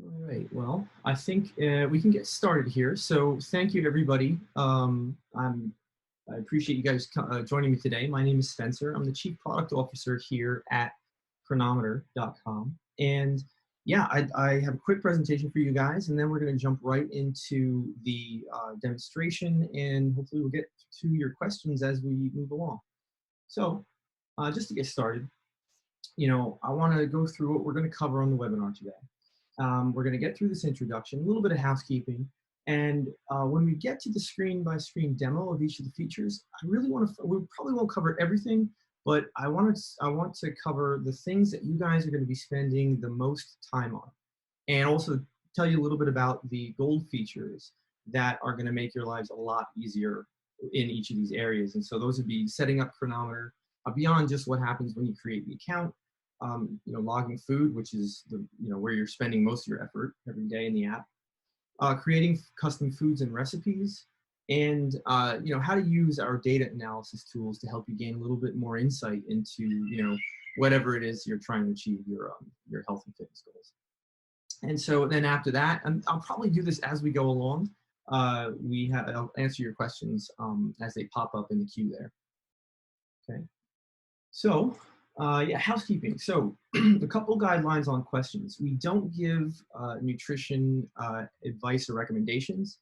All right, well, I think we can get started here. So thank you, everybody. I appreciate you guys joining me today. My name is Spencer. I'm the Chief Product Officer here at Cronometer.com. And yeah, I have a quick presentation for you guys, and then we're going to jump right into the demonstration, and hopefully we'll get to your questions as we move along. So just to get started, I want to go through what we're going to cover on the webinar today. We're going to get through this introduction, a little bit of housekeeping, and when we get to the screen-by-screen demo of each of the features, I really want to, we probably won't cover everything, but I want to cover the things that you guys are going to be spending the most time on, and also tell you a little bit about the gold features that are going to make your lives a lot easier in each of these areas. And so those would be setting up Cronometer, beyond just what happens when you create the account, logging food, which is where you're spending most of your effort every day in the app, creating custom foods and recipes, and how to use our data analysis tools to help you gain a little bit more insight into whatever it is you're trying to achieve your health and fitness goals. And so then after that, and I'll probably do this as we go along. I'll answer your questions as they pop up in the queue there. Okay. So, yeah, housekeeping. So, a couple guidelines on questions. We don't give nutrition advice or recommendations.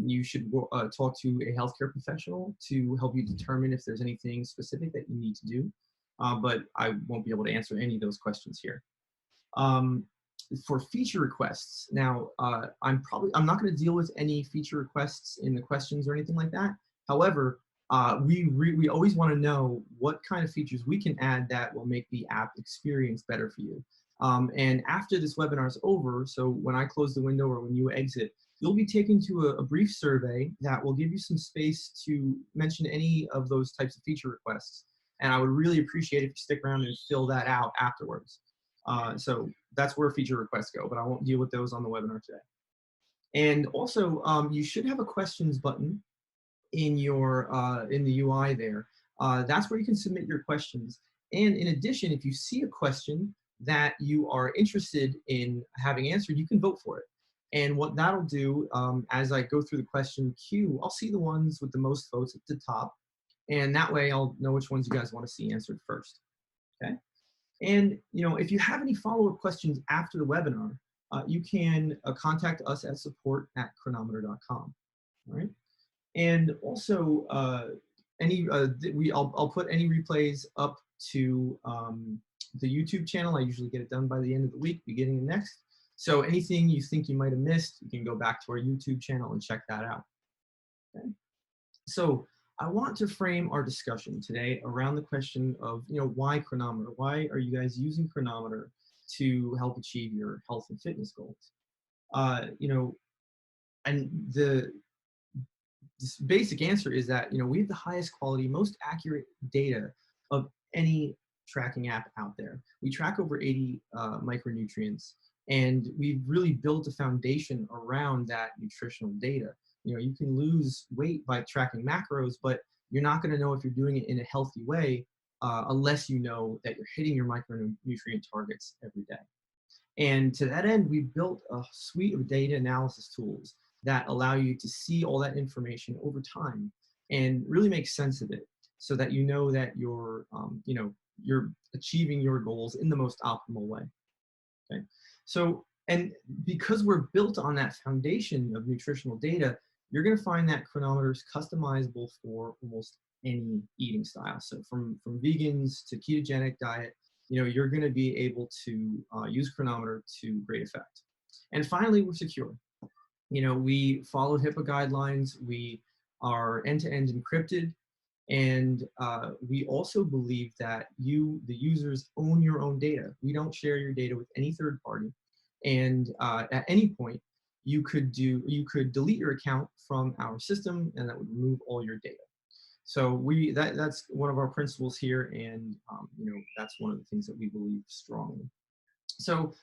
You should talk to a healthcare professional to help you determine if there's anything specific that you need to do. But I won't be able to answer any of those questions here. For feature requests, now I'm not going to deal with any feature requests in the questions or anything like that. However, we always want to know what kind of features we can add that will make the app experience better for you. And after this webinar is over, so when I close the window or when you exit, you'll be taken to a brief survey that will give you some space to mention any of those types of feature requests. And I would really appreciate if you stick around and fill that out afterwards. So that's where feature requests go, but I won't deal with those on the webinar today. And also, you should have a questions button in your in the UI there. That's where you can submit your questions. And in addition, if you see a question that you are interested in having answered, you can vote for it. And what that'll do, as I go through the question queue, I'll see the ones with the most votes at the top. And that way I'll know which ones you guys want to see answered first. Okay. And if you have any follow-up questions after the webinar, you can contact us at support@cronometer.com. All right. And also, I'll put any replays up to the YouTube channel. I usually get it done by the end of the week, beginning of next. So anything you think you might have missed, you can go back to our YouTube channel and check that out. Okay. So I want to frame our discussion today around the question of, why Cronometer? Why are you guys using Cronometer to help achieve your health and fitness goals? And this basic answer is that, we have the highest quality, most accurate data of any tracking app out there. We track over 80 micronutrients, and we've really built a foundation around that nutritional data. You can lose weight by tracking macros, but you're not going to know if you're doing it in a healthy way unless you know that you're hitting your micronutrient targets every day. And to that end, we've built a suite of data analysis tools that allow you to see all that information over time and really make sense of it, so that you know that you're achieving your goals in the most optimal way. Okay. So, and because we're built on that foundation of nutritional data, you're going to find that Cronometer is customizable for almost any eating style. So from vegans to ketogenic diet, you're going to be able to use Cronometer to great effect. And finally, we're secure. We follow HIPAA guidelines. We are end-to-end encrypted. And we also believe that the users, own your own data. We don't share your data with any third party. And at any point, you could delete your account from our system, and that would remove all your data. So that's one of our principles here, and that's one of the things that we believe strongly. So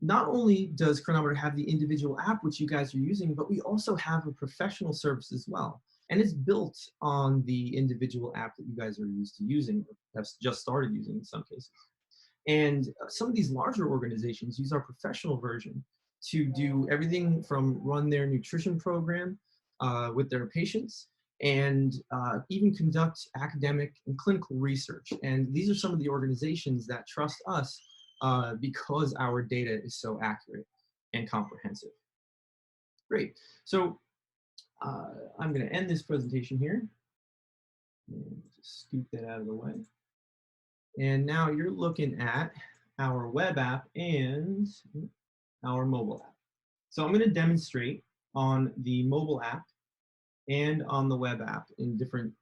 not only does Cronometer have the individual app which you guys are using, but we also have a professional service as well. And it's built on the individual app that you guys are used to using, or have just started using in some cases. And some of these larger organizations use our professional version to do everything from run their nutrition program with their patients and even conduct academic and clinical research. And these are some of the organizations that trust us because our data is so accurate and comprehensive. Great. So I'm going to end this presentation here. And just scoot that out of the way. And now you're looking at our web app and our mobile app. So I'm going to demonstrate on the mobile app and on the web app in different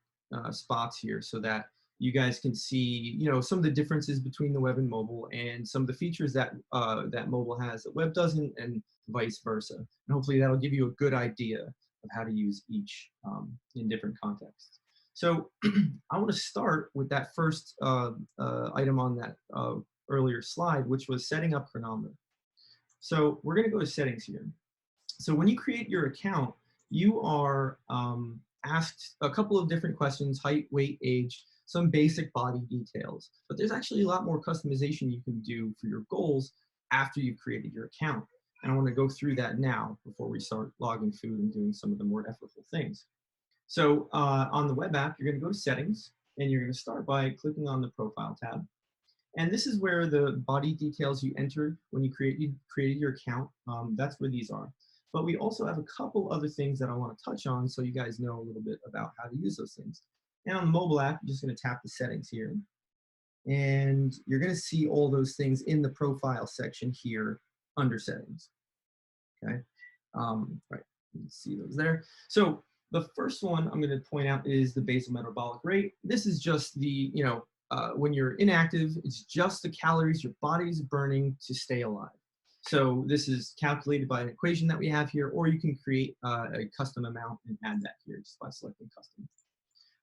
spots here so that you guys can see, you know, some of the differences between the web and mobile and some of the features that that mobile has that web doesn't, and vice versa. And hopefully that'll give you a good idea of how to use each in different contexts. So I want to start with that first item on that earlier slide, which was setting up Cronometer. So we're going to go to settings here. So when you create your account, you are asked a couple of different questions: height, weight, age, some basic body details. But there's actually a lot more customization you can do for your goals after you've created your account. And I want to go through that now before we start logging food and doing some of the more effortful things. So on the web app, you're going to go to settings, and you're going to start by clicking on the profile tab. And this is where the body details you entered when you created your account, that's where these are. But we also have a couple other things that I want to touch on so you guys know a little bit about how to use those things. And on the mobile app, you're just going to tap the settings here. And you're going to see all those things in the profile section here under settings. Okay, right, you can see those there. So the first one I'm going to point out is the basal metabolic rate. This is just the, you know, when you're inactive, it's just the calories your body's burning to stay alive. So this is calculated by an equation that we have here, or you can create a custom amount and add that here just by selecting custom.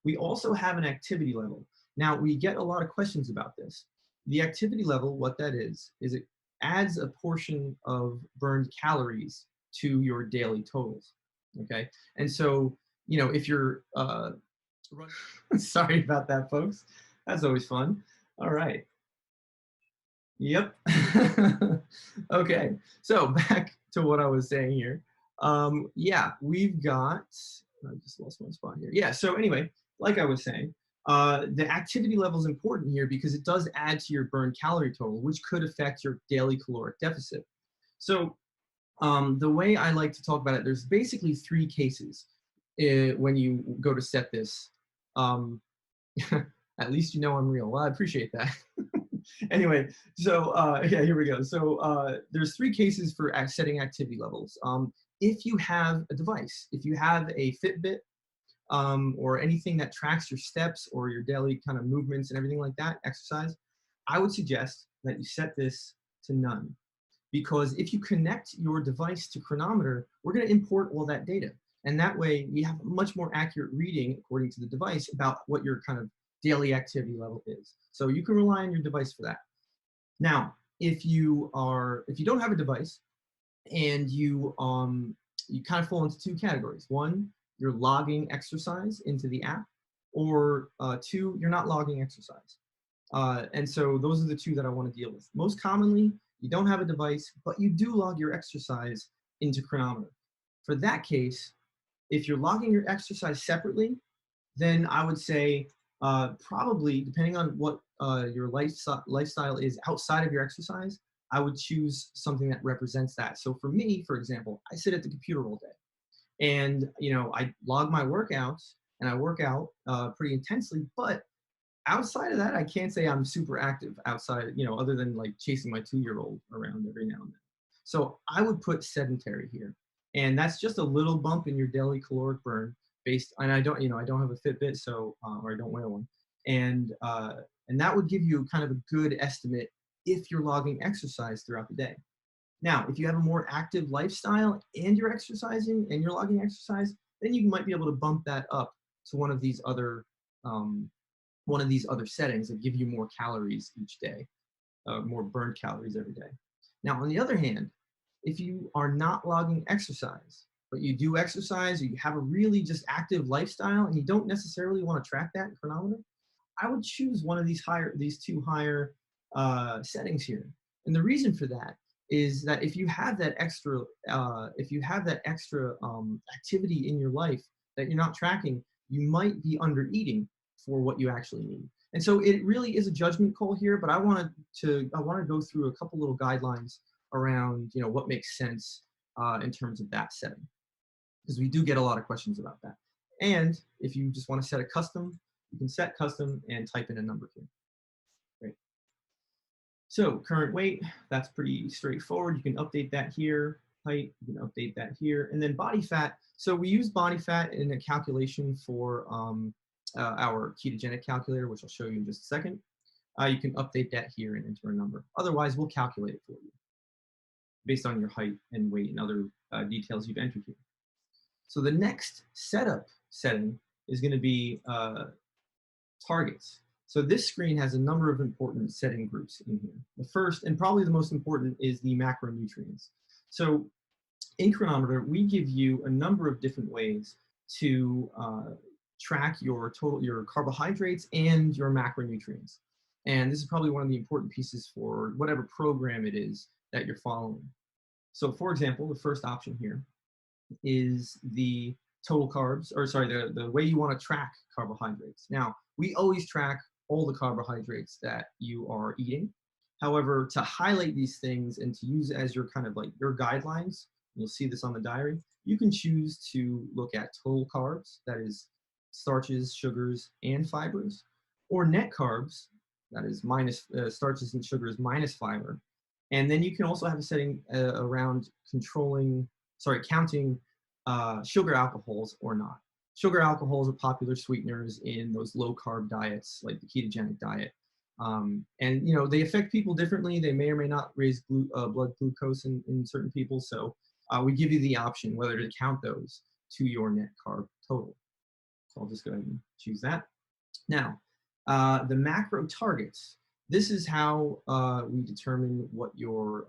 We also have an activity level. Now, we get a lot of questions about this. The activity level, what that is it adds a portion of burned calories to your daily totals, okay? And so, you know, if you're, sorry about that, folks. That's always fun. All right. Yep. Okay, so back to what I was saying here. Yeah, we've got, I just lost my spot here. Yeah, so anyway, like I was saying, the activity level is important here because it does add to your burned calorie total, which could affect your daily caloric deficit. So the way I like to talk about it, there's basically three cases when you go to set this. At least you know I'm real. Well, I appreciate that. Anyway, so yeah, here we go. So there's three cases for setting activity levels. If you have a device, if you have a Fitbit or anything that tracks your steps or your daily kind of movements and everything like that, exercise, I would suggest that you set this to none. Because if you connect your device to Cronometer, we're going to import all that data. And that way we have a much more accurate reading according to the device about what your kind of daily activity level is. So you can rely on your device for that. Now, if you don't have a device and you kind of fall into two categories. One, you're logging exercise into the app, or two, you're not logging exercise. And so those are the two that I want to deal with. Most commonly, you don't have a device, but you do log your exercise into Cronometer. For that case, if you're logging your exercise separately, then I would say probably, depending on what your lifestyle is outside of your exercise, I would choose something that represents that. So for me, for example, I sit at the computer all day, and you know, I log my workouts and I work out pretty intensely, but outside of that, I can't say I'm super active outside, you know, other than like chasing my 2-year-old around every now and then. So I would put sedentary here, and that's just a little bump in your daily caloric burn based. And I don't, you know, I don't have a Fitbit, so or I don't wear one, and that would give you kind of a good estimate if you're logging exercise throughout the day. Now, if you have a more active lifestyle and you're exercising and you're logging exercise, then you might be able to bump that up to one of these other settings that give you more calories each day, more burned calories every day. Now, on the other hand, if you are not logging exercise, but you do exercise, or you have a really just active lifestyle, and you don't necessarily want to track that in Cronometer, I would choose one of these two higher settings here. And the reason for that is that if you have that extra, activity in your life that you're not tracking, you might be under eating for what you actually need. And so it really is a judgment call here, but I want to go through a couple little guidelines around, what makes sense in terms of that setting, because we do get a lot of questions about that. And if you just want to set a custom, you can set custom and type in a number here. Great. So current weight, that's pretty straightforward. You can update that here. Height, you can update that here. And then body fat. So we use body fat in a calculation for our ketogenic calculator, which I'll show you in just a second. You can update that here and enter a number. Otherwise, we'll calculate it for you based on your height and weight and other details you've entered here. So the next setup setting is going to be targets. So this screen has a number of important setting groups in here. The first, and probably the most important, is the macronutrients. So in Cronometer, we give you a number of different ways to track your carbohydrates and your macronutrients. And this is probably one of the important pieces for whatever program it is that you're following. So for example, the first option here is the total carbs, or sorry, the way you want to track carbohydrates. Now, we always track all the carbohydrates that you are eating. However, to highlight these things and to use as your kind of like your guidelines, you'll see this on the diary, you can choose to look at total carbs, that is starches, sugars, and fibers, or net carbs, that is minus starches and sugars minus fiber. And then you can also have a setting around counting sugar alcohols or not. Sugar alcohols are popular sweeteners in those low carb diets, like the ketogenic diet. And they affect people differently. They may or may not raise blood glucose in certain people. So we give you the option whether to count those to your net carb total. So I'll just go ahead and choose that. Now, the macro targets. This is how we determine what your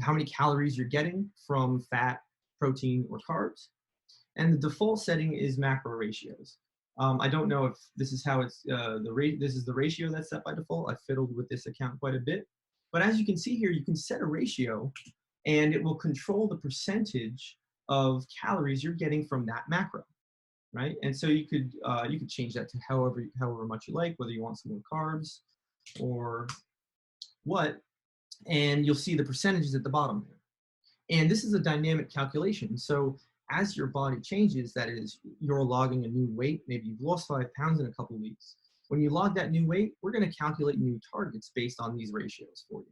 how many calories you're getting from fat, protein, or carbs. And the default setting is macro ratios. I don't know if this is how it's this is the ratio that's set by default. I've fiddled with this account quite a bit, but as you can see here, you can set a ratio, and it will control the percentage of calories you're getting from that macro, right? And so you could change that to however much you like, whether you want some more carbs or what, and you'll see the percentages at the bottom there. And this is a dynamic calculation. So as your body changes, that is, you're logging a new weight, maybe you've lost 5 pounds in a couple of weeks. When you log that new weight, we're going to calculate new targets based on these ratios for you.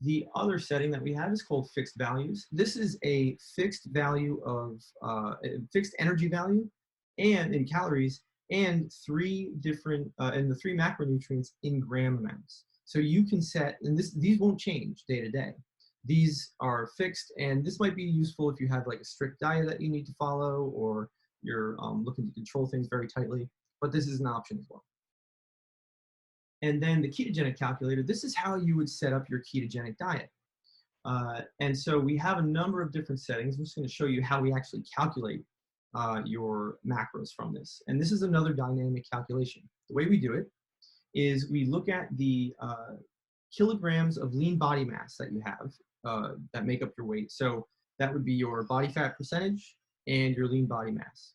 The other setting that we have is called fixed values. This is a fixed value of fixed energy value and in calories, and three different and the three macronutrients in gram amounts. So you can set, and these won't change day to day. These are fixed, and this might be useful if you have like a strict diet that you need to follow, or you're looking to control things very tightly, but this is an option as well. And then the ketogenic calculator, this is how you would set up your ketogenic diet. And so we have a number of different settings. I'm just going to show you how we actually calculate your macros from this. And this is another dynamic calculation. The way we do it is we look at the kilograms of lean body mass that you have that make up your weight. So that would be your body fat percentage and your lean body mass.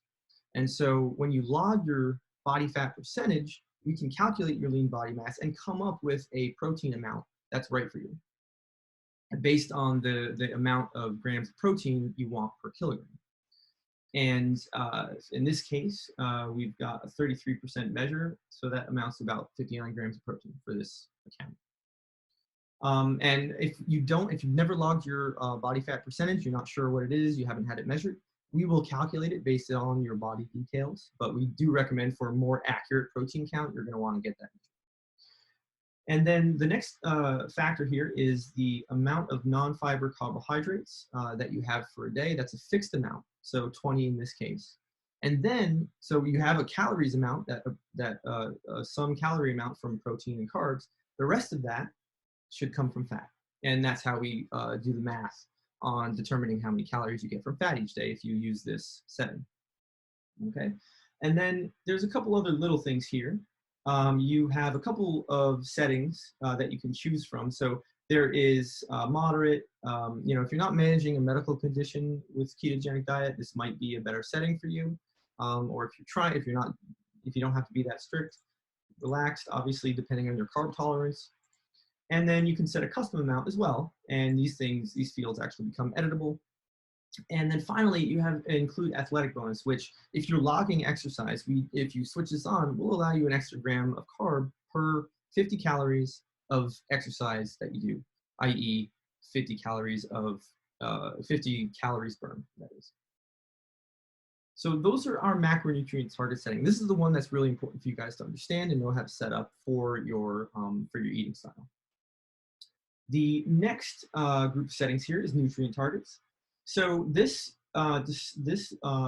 And so when you log your body fat percentage, we can calculate your lean body mass and come up with a protein amount that's right for you, based on the amount of grams of protein you want per kilogram. And in this case, we've got a 33% measure, so that amounts to about 59 grams of protein for this account. And if you've never logged your body fat percentage, you're not sure what it is, you haven't had it measured, we will calculate it based on your body details, but we do recommend for a more accurate protein count, you're going to want to get that. And then the next factor here is the amount of non-fiber carbohydrates that you have for a day. That's a fixed amount, so 20 in this case. And then, so you have a calories amount, some calorie amount from protein and carbs. The rest of that should come from fat. And that's how we do the math on determining how many calories you get from fat each day if you use this setting. Okay, and then there's a couple other little things here. you have a couple of settings that you can choose from. So there is moderate. You know, if you're not managing a medical condition with ketogenic diet, this might be a better setting for you. Or if you don't have to be that strict, relaxed, obviously, depending on your carb tolerance. And then you can set a custom amount as well. And these fields actually become editable. And then finally, you have include athletic bonus, which if you're logging exercise, if you switch this on, will allow you an extra gram of carb per 50 calories of exercise that you do, i.e. 50 calories burn, that is. So those are our macronutrient target setting. This is the one that's really important for you guys to understand and know how to set up for your eating style. The next group of settings here is nutrient targets. So this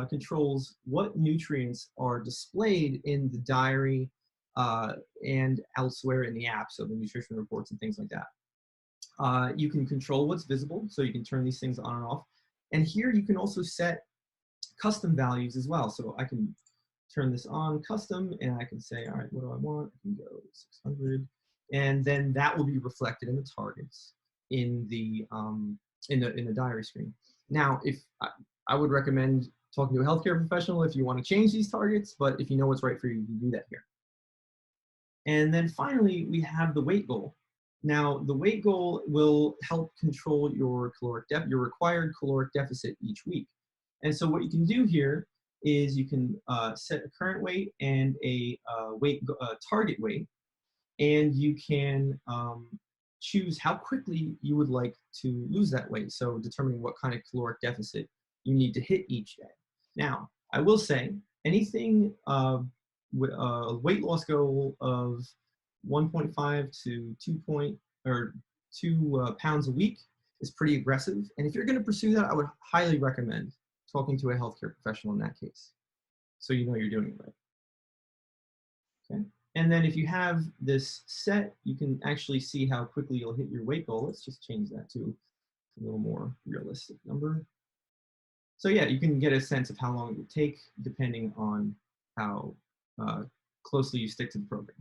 controls what nutrients are displayed in the diary and elsewhere in the app, so the nutrition reports and things like that. You can control what's visible, so you can turn these things on and off. And here you can also set custom values as well. So I can turn this on custom, and I can say, all right, what do I want? I can go 600, and then that will be reflected in the targets in the diary screen. Now, if I would recommend talking to a healthcare professional if you want to change these targets, but if you know what's right for you, you can do that here. And then finally, we have the weight goal. Now, the weight goal will help control your required caloric deficit each week. And so what you can do here is you can set a current weight and a target weight, and you can choose how quickly you would like to lose that weight. So determining what kind of caloric deficit you need to hit each day. Now, I will say anything with a weight loss goal of 1.5 to 2 pounds a week is pretty aggressive. And if you're going to pursue that, I would highly recommend talking to a healthcare professional in that case, so you know you're doing it right. Okay. And then if you have this set, you can actually see how quickly you'll hit your weight goal. Let's just change that to a little more realistic number. So yeah, you can get a sense of how long it would take depending on how closely you stick to the program.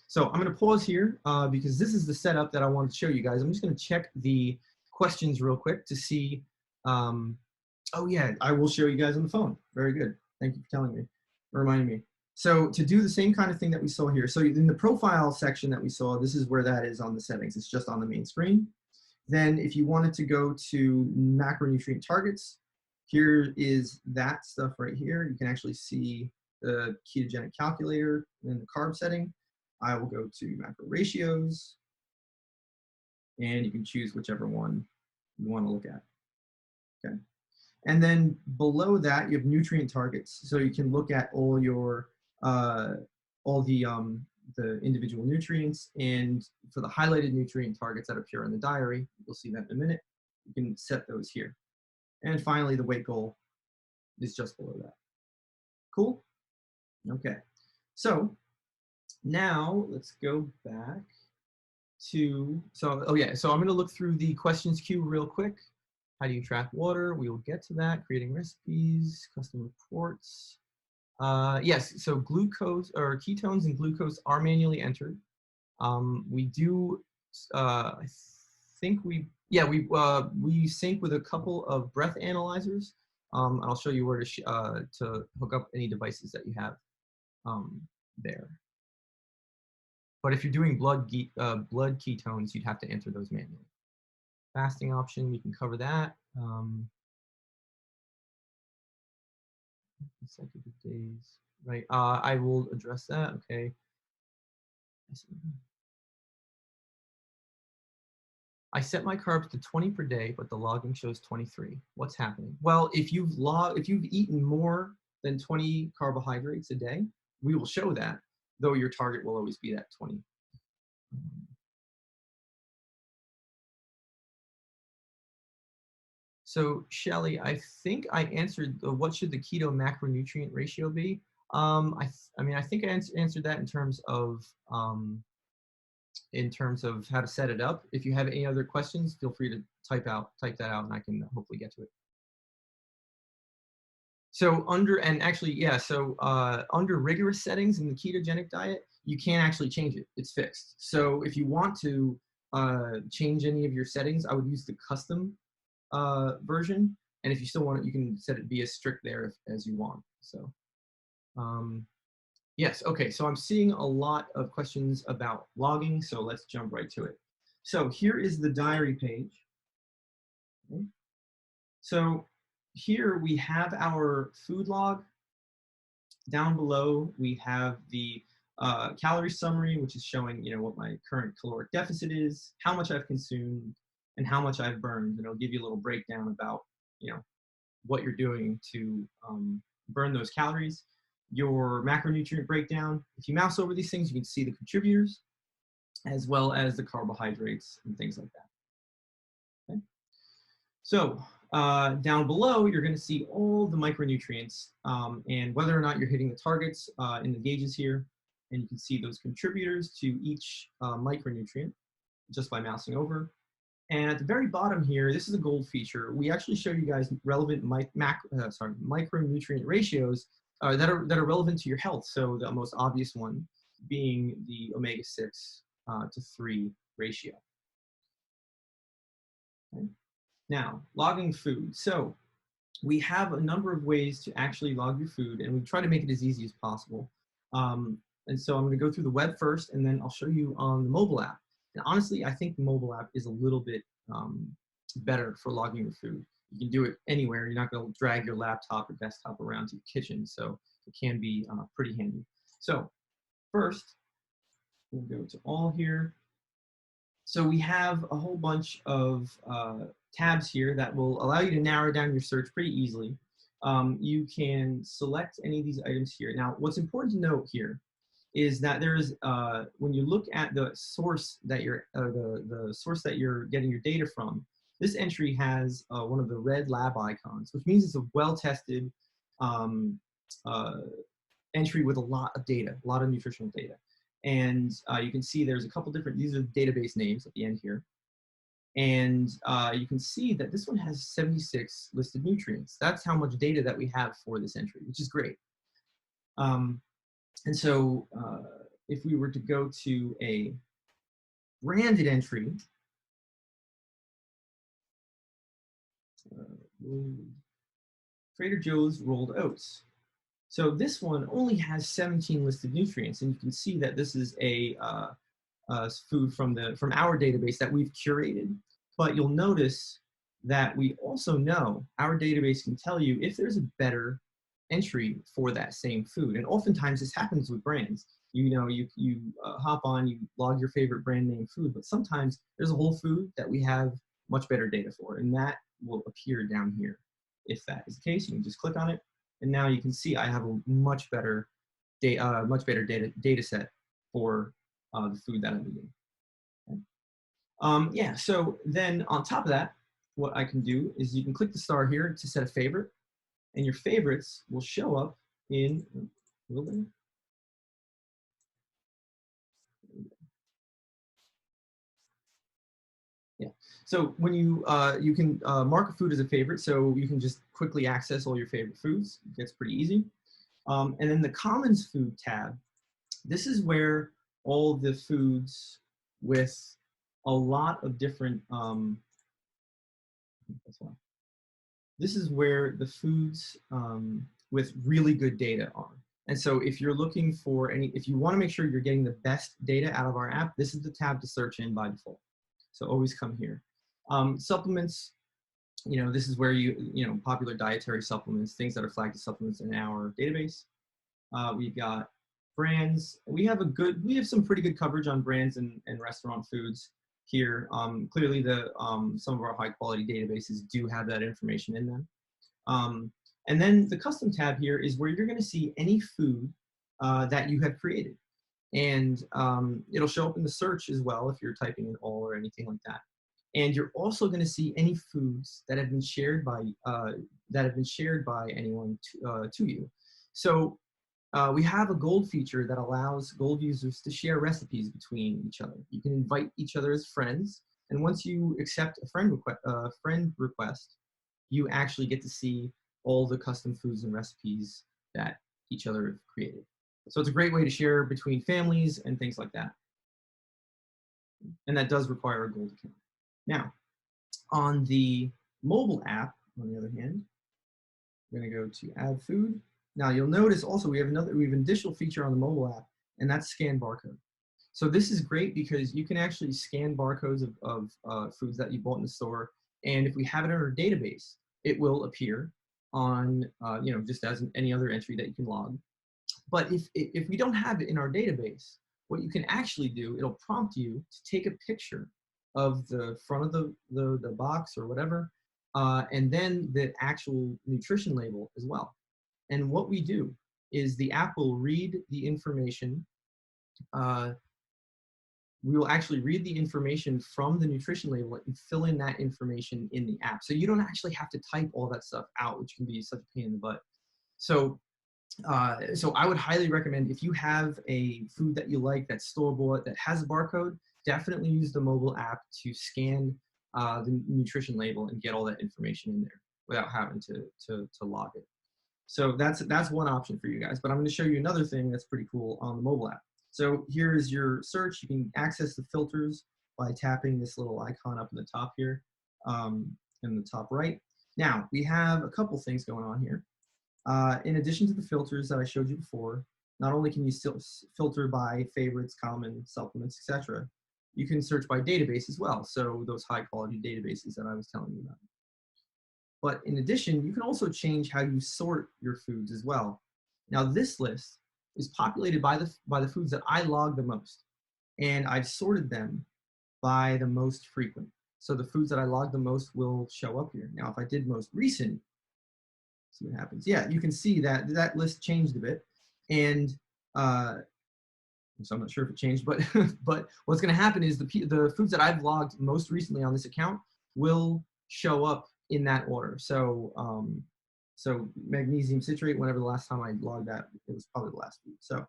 So I'm going to pause here because this is the setup that I wanted to show you guys. I'm just going to check the questions real quick to see. Oh yeah, I will show you guys on the phone. Very good. Thank you for telling me, reminding me. So to do the same kind of thing that we saw here, so in the profile section that we saw, this is where that is on the settings. It's just on the main screen. Then if you wanted to go to macronutrient targets, here is that stuff right here. You can actually see the ketogenic calculator and the carb setting. I will go to macro ratios, and you can choose whichever one you want to look at. Okay. And then below that, you have nutrient targets. So you can look at all your all the individual nutrients, and for the highlighted nutrient targets that appear in the diary, you'll see that in a minute. You can set those here. And finally, the weight goal is just below that. Cool? Okay. So now let's go back to, so I'm going to look through the questions queue real quick. How do you track water? We will get to that. Creating recipes, custom reports. Yes, so glucose or ketones and glucose are manually entered. We do, I think we sync with a couple of breath analyzers. And I'll show you where to hook up any devices that you have there. But if you're doing blood ketones, you'd have to enter those manually. Fasting option, we can cover that. Consecutive days, right? I will address that. Okay. I set my carbs to 20 per day, but the logging shows 23. What's happening? Well, if you've eaten more than 20 carbohydrates a day, we will show that, though your target will always be that 20. So Shelly, I think I answered what should the keto macronutrient ratio be. I think I answered that in terms of how to set it up. If you have any other questions, feel free to type that out, and I can hopefully get to it. So under rigorous settings in the ketogenic diet, you can't actually change it. It's fixed. So if you want to change any of your settings, I would use the custom version. And if you still want it, you can set it be as strict there as you want. So yes, okay. So I'm seeing a lot of questions about logging. So let's jump right to it. So here is the diary page. Okay. So here we have our food log. Down below, we have the calorie summary, which is showing, what my current caloric deficit is, how much I've consumed, and how much I've burned. And it'll give you a little breakdown about, what you're doing to burn those calories. Your macronutrient breakdown. If you mouse over these things, you can see the contributors, as well as the carbohydrates and things like that. Okay. So down below, you're going to see all the micronutrients and whether or not you're hitting the targets in the gauges here. And you can see those contributors to each micronutrient just by mousing over. And at the very bottom here, this is a gold feature. We actually show you guys relevant micronutrient ratios that are relevant to your health. So the most obvious one being the omega-6 to 3 ratio. Okay. Now, logging food. So we have a number of ways to actually log your food, and we try to make it as easy as possible. And so I'm going to go through the web first, and then I'll show you on the mobile app. And honestly, I think the mobile app is a little bit better for logging your food. You can do it anywhere. You're not going to drag your laptop or desktop around to your kitchen, so it can be pretty handy. So first, we'll go to all here. So we have a whole bunch of tabs here that will allow you to narrow down your search pretty easily. You can select any of these items here. Now, what's important to note here is that there is, when you look at the source that you're, the source that you're getting your data from, this entry has one of the red lab icons, which means it's a well-tested entry with a lot of data, a lot of nutritional data. And you can see there's a couple different, these are the database names at the end here. And you can see that this one has 76 listed nutrients. That's how much data that we have for this entry, which is great. And so if we were to go to a branded entry, Trader Joe's rolled oats. So this one only has 17 listed nutrients, and you can see that this is a food from our database that we've curated. But you'll notice that we also know our database can tell you if there's a better entry for that same food. And oftentimes this happens with brands. You hop on, you log your favorite brand name food, but sometimes there's a whole food that we have much better data for, and that will appear down here. If that is the case, you can just click on it, and now you can see I have a much better data set for the food that I'm eating. Okay. Yeah, so then on top of that, what I can do is you can click the star here to set a favorite, and your favorites will show up in a little bit. Yeah. So when you you can mark a food as a favorite, so you can just quickly access all your favorite foods. It gets pretty easy. And then the Commons Food tab, this is where all the foods with a lot of different, this is where the foods with really good data are. And so if you're looking for if you want to make sure you're getting the best data out of our app, this is the tab to search in by default. So always come here. Supplements, this is where popular dietary supplements, things that are flagged as supplements in our database. We've got brands. We have some pretty good coverage on brands and restaurant foods here. Clearly some of our high quality databases do have that information in them. And then the custom tab here is where you're going to see any food that you have created. And it'll show up in the search as well if you're typing in all or anything like that. And you're also going to see any foods that have been shared by anyone to you. So we have a gold feature that allows gold users to share recipes between each other. You can invite each other as friends, and once you accept a friend request, you actually get to see all the custom foods and recipes that each other have created. So it's a great way to share between families and things like that. And that does require a gold account. Now, on the mobile app, on the other hand, we're going to go to add food. Now you'll notice also we have an additional feature on the mobile app, and that's scan barcode. So this is great because you can actually scan barcodes of foods that you bought in the store, and if we have it in our database, it will appear on just as any other entry that you can log. But if we don't have it in our database, what you can actually do, it'll prompt you to take a picture of the front of the box or whatever, and then the actual nutrition label as well. And what we do is the app will read the information. We will actually read the information from the nutrition label and fill in that information in the app. So you don't actually have to type all that stuff out, which can be such a pain in the butt. So I would highly recommend, if you have a food that you like that's store-bought that has a barcode, definitely use the mobile app to scan the nutrition label and get all that information in there without having to log it. So that's one option for you guys. But I'm going to show you another thing that's pretty cool on the mobile app. So here is your search. You can access the filters by tapping this little icon up in the top here, in the top right. Now we have a couple things going on here. In addition to the filters that I showed you before, not only can you still filter by favorites, common, supplements, etc., you can search by database as well. So those high quality databases that I was telling you about. But in addition, you can also change how you sort your foods as well. Now this list is populated by the foods that I log the most, and I've sorted them by the most frequent. So the foods that I log the most will show up here. Now if I did most recent, see what happens. Yeah, you can see that that list changed a bit, and so I'm not sure if it changed, but but what's going to happen is the foods that I've logged most recently on this account will show up in that order. So so magnesium citrate, whenever the last time I logged that, it was probably the last week. So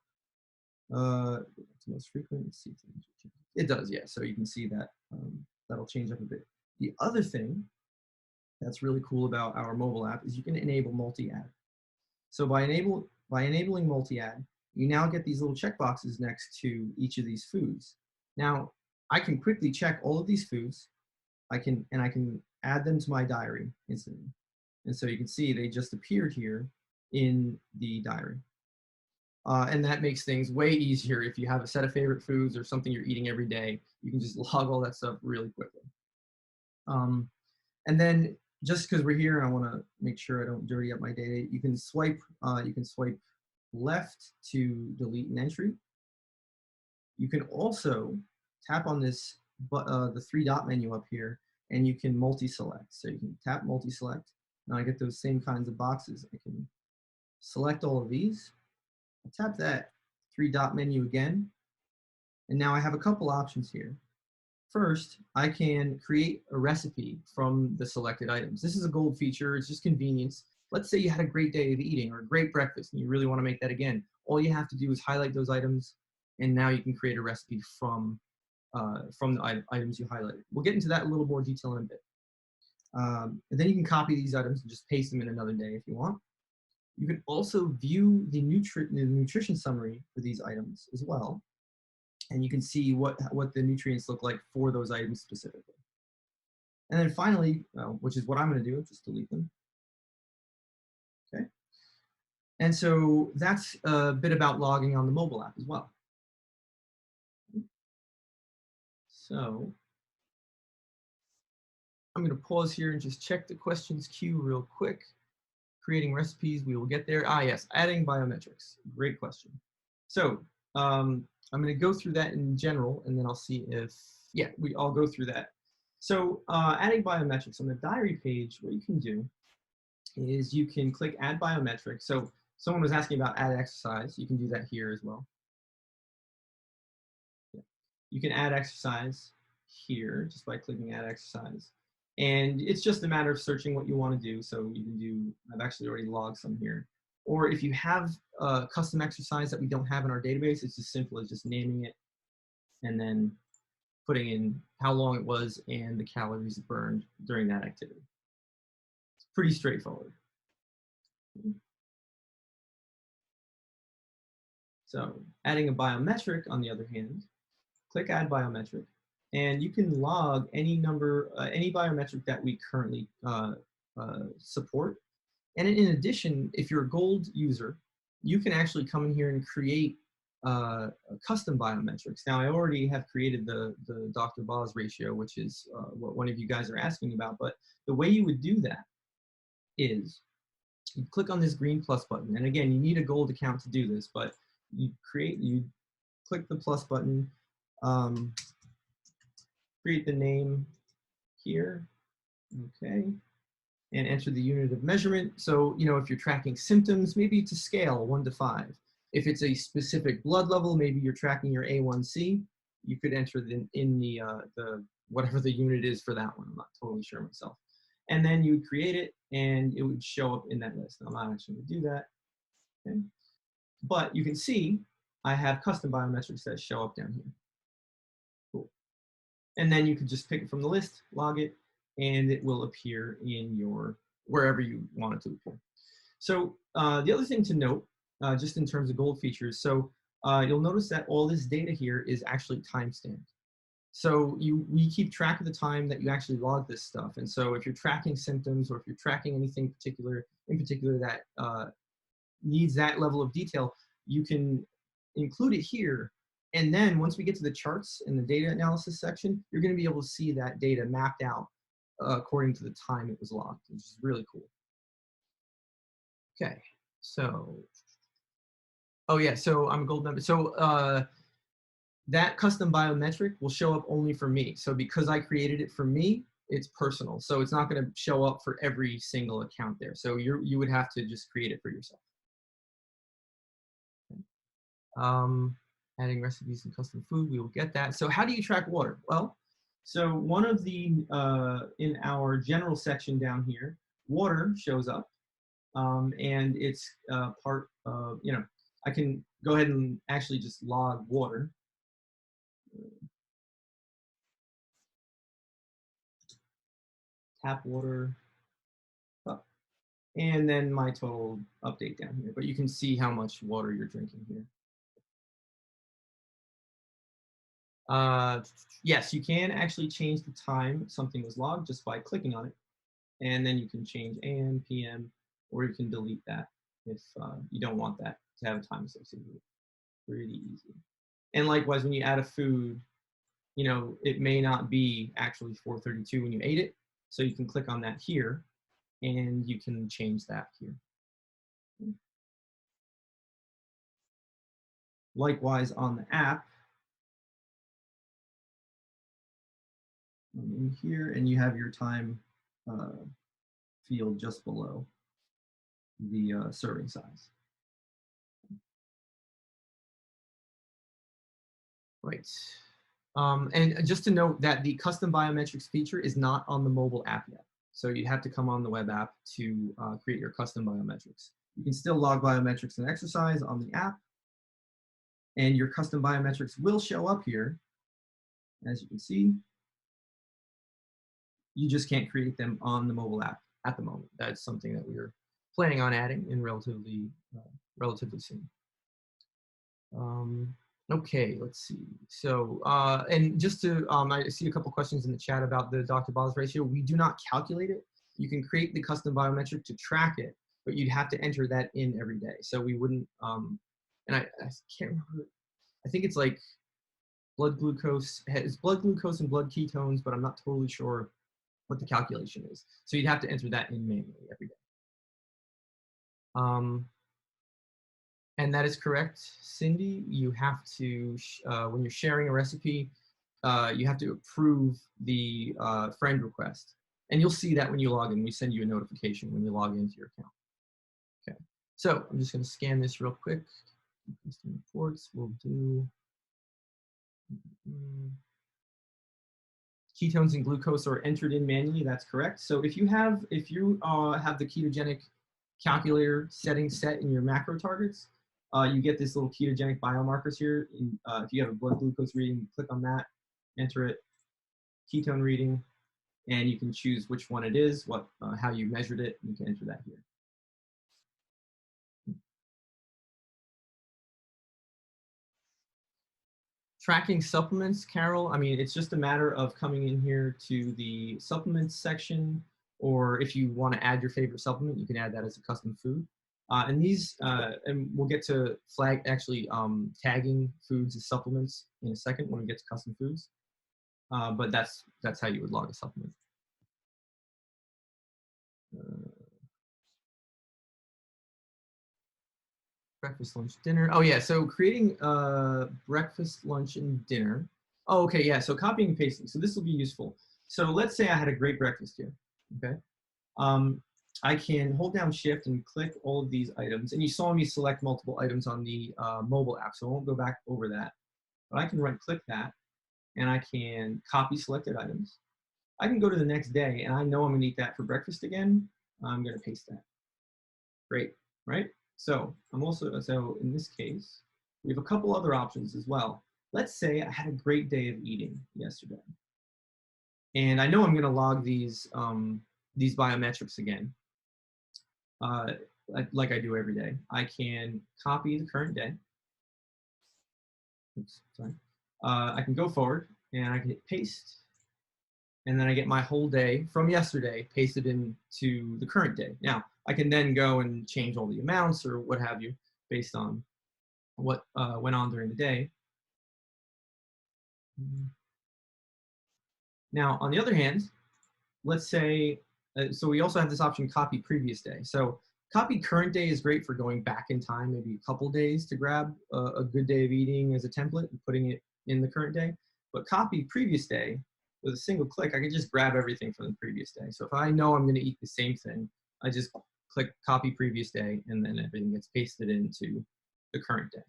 it's most frequent. Let's see, it does, yeah. So you can see that that'll change up a bit. The other thing that's really cool about our mobile app is you can enable multi-add. So by enabling multi-add, you now get these little checkboxes next to each of these foods. Now, I can quickly check all of these foods. I can add them to my diary instantly. And so you can see they just appeared here in the diary. And that makes things way easier. If you have a set of favorite foods or something you're eating every day, you can just log all that stuff really quickly. And then just because we're here, I want to make sure I don't dirty up my data. You can swipe left to delete an entry. You can also tap on this, the three-dot menu up here, and you can multi-select. So you can tap multi-select. Now I get those same kinds of boxes. I can select all of these. I'll tap that three-dot menu again, and now I have a couple options here. First, I can create a recipe from the selected items. This is a gold feature. It's just convenience. Let's say you had a great day of eating or a great breakfast and you really want to make that again. All you have to do is highlight those items, and now you can create a recipe from the items you highlighted. We'll get into that in a little more detail in a bit. And then you can copy these items and just paste them in another day if you want. You can also view the nutrition summary for these items as well. And you can see what the nutrients look like for those items specifically. And then finally, which is what I'm going to do, just delete them. Okay. And so that's a bit about logging on the mobile app as well. So I'm going to pause here and just check the questions queue real quick. Creating recipes, we will get there. Ah, yes, adding biometrics. Great question. So I'm going to go through that in general, and then I'll see if, yeah, I'll go through that. So adding biometrics on the diary page, what you can do is you can click add biometrics. So someone was asking about add exercise. You can do that here as well. Yeah. You can add exercise here just by clicking add exercise. And it's just a matter of searching what you want to do. So you can do, I've actually already logged some here. Or if you have a custom exercise that we don't have in our database, it's as simple as just naming it and then putting in how long it was and the calories burned during that activity. It's pretty straightforward. So adding a biometric, on the other hand, click Add Biometric, and you can log any number, any biometric that we currently support. And in addition, if you're a gold user, you can actually come in here and create custom biometrics. Now, I already have created the Dr. Boz ratio, which is what one of you guys are asking about. But the way you would do that is you click on this green plus button. And again, you need a gold account to do this, but you click the plus button, create the name here, okay, and enter the unit of measurement. So, you know, if you're tracking symptoms, maybe it's a scale, 1 to 5. If it's a specific blood level, maybe you're tracking your A1C, you could enter in the whatever the unit is for that one. I'm not totally sure myself. And then you would create it, and it would show up in that list. I'm not actually going to do that. Okay. But you can see I have custom biometrics that show up down here. Cool. And then you could just pick it from the list, log it, and it will appear in your wherever you want it to appear. So the other thing to note, just in terms of gold features, so you'll notice that all this data here is actually timestamped. So we keep track of the time that you actually log this stuff. And so if you're tracking symptoms, or if you're tracking anything in particular that needs that level of detail, you can include it here. And then once we get to the charts in the data analysis section, you're going to be able to see that data mapped out according to the time it was logged, which is really cool. Okay, so, oh yeah, so I'm a gold member. So that custom biometric will show up only for me. So because I created it for me, it's personal. So it's not going to show up for every single account there. So you would have to just create it for yourself. Okay. Adding recipes and custom food, we will get that. So how do you track water? Well, so one of the, in our general section down here, water shows up, and it's part of, you know, I can go ahead and actually just log water. Tap water, up, and then my total update down here. But you can see how much water you're drinking here. Yes, you can actually change the time something was logged just by clicking on it. And then you can change AM, PM, or you can delete that if you don't want that to have a time associated with it. Pretty easy. And likewise, when you add a food, you know, it may not be actually 4:32 when you ate it. So you can click on that here, and you can change that here. Likewise, on the app, in here, and you have your time field just below the serving size. Right. And just to note that the custom biometrics feature is not on the mobile app yet. So you have to come on the web app to create your custom biometrics. You can still log biometrics and exercise on the app, and your custom biometrics will show up here. As you can see, you just can't create them on the mobile app at the moment. That's something that we're planning on adding in relatively soon. Okay, let's see. So, and just to, I see a couple questions in the chat about the Dr. Boz ratio. We do not calculate it. You can create the custom biometric to track it, but you'd have to enter that in every day. So we wouldn't, and I can't remember, I think it's like blood glucose, it's blood glucose and blood ketones, but I'm not totally sure what the calculation is. So you'd have to enter that in manually every day. And that is correct, Cindy. You have to, when you're sharing a recipe, you have to approve the friend request. And you'll see that when you log in. We send you a notification when you log into your account. Okay, so I'm just going to scan this real quick. Custom reports, we'll do ketones and glucose are entered in manually. That's correct. So if you have the ketogenic calculator settings set in your macro targets, you get this little ketogenic biomarkers here. If you have a blood glucose reading, you click on that, enter it, ketone reading, and you can choose which one it is, how you measured it, and you can enter that here. Tracking supplements, Carol, I mean, it's just a matter of coming in here to the supplements section, or if you want to add your favorite supplement, you can add that as a custom food. And these, and we'll get to tagging foods as supplements in a second when we get to custom foods. But that's how you would log a supplement. Breakfast, lunch, dinner. Oh yeah, so creating breakfast, lunch, and dinner. Oh, okay, yeah, so copying and pasting. So this will be useful. So let's say I had a great breakfast here, okay? I can hold down shift and click all of these items. And you saw me select multiple items on the mobile app, so I won't go back over that. But I can right click that and I can copy selected items. I can go to the next day and I know I'm gonna eat that for breakfast again. I'm gonna paste that. Great, right? So so in this case, we have a couple other options as well. Let's say I had a great day of eating yesterday. And I know I'm gonna log these biometrics again, like I do every day. I can copy the current day. Oops, sorry. I can go forward and I can hit paste. And then I get my whole day from yesterday pasted into the current day. Now, I can then go and change all the amounts or what have you based on what went on during the day. Now, on the other hand, let's say, so we also have this option, copy previous day. So copy current day is great for going back in time, maybe a couple days to grab a good day of eating as a template and putting it in the current day. But copy previous day, with a single click, I can just grab everything from the previous day. So if I know I'm gonna eat the same thing, I just click copy previous day and then everything gets pasted into the current day.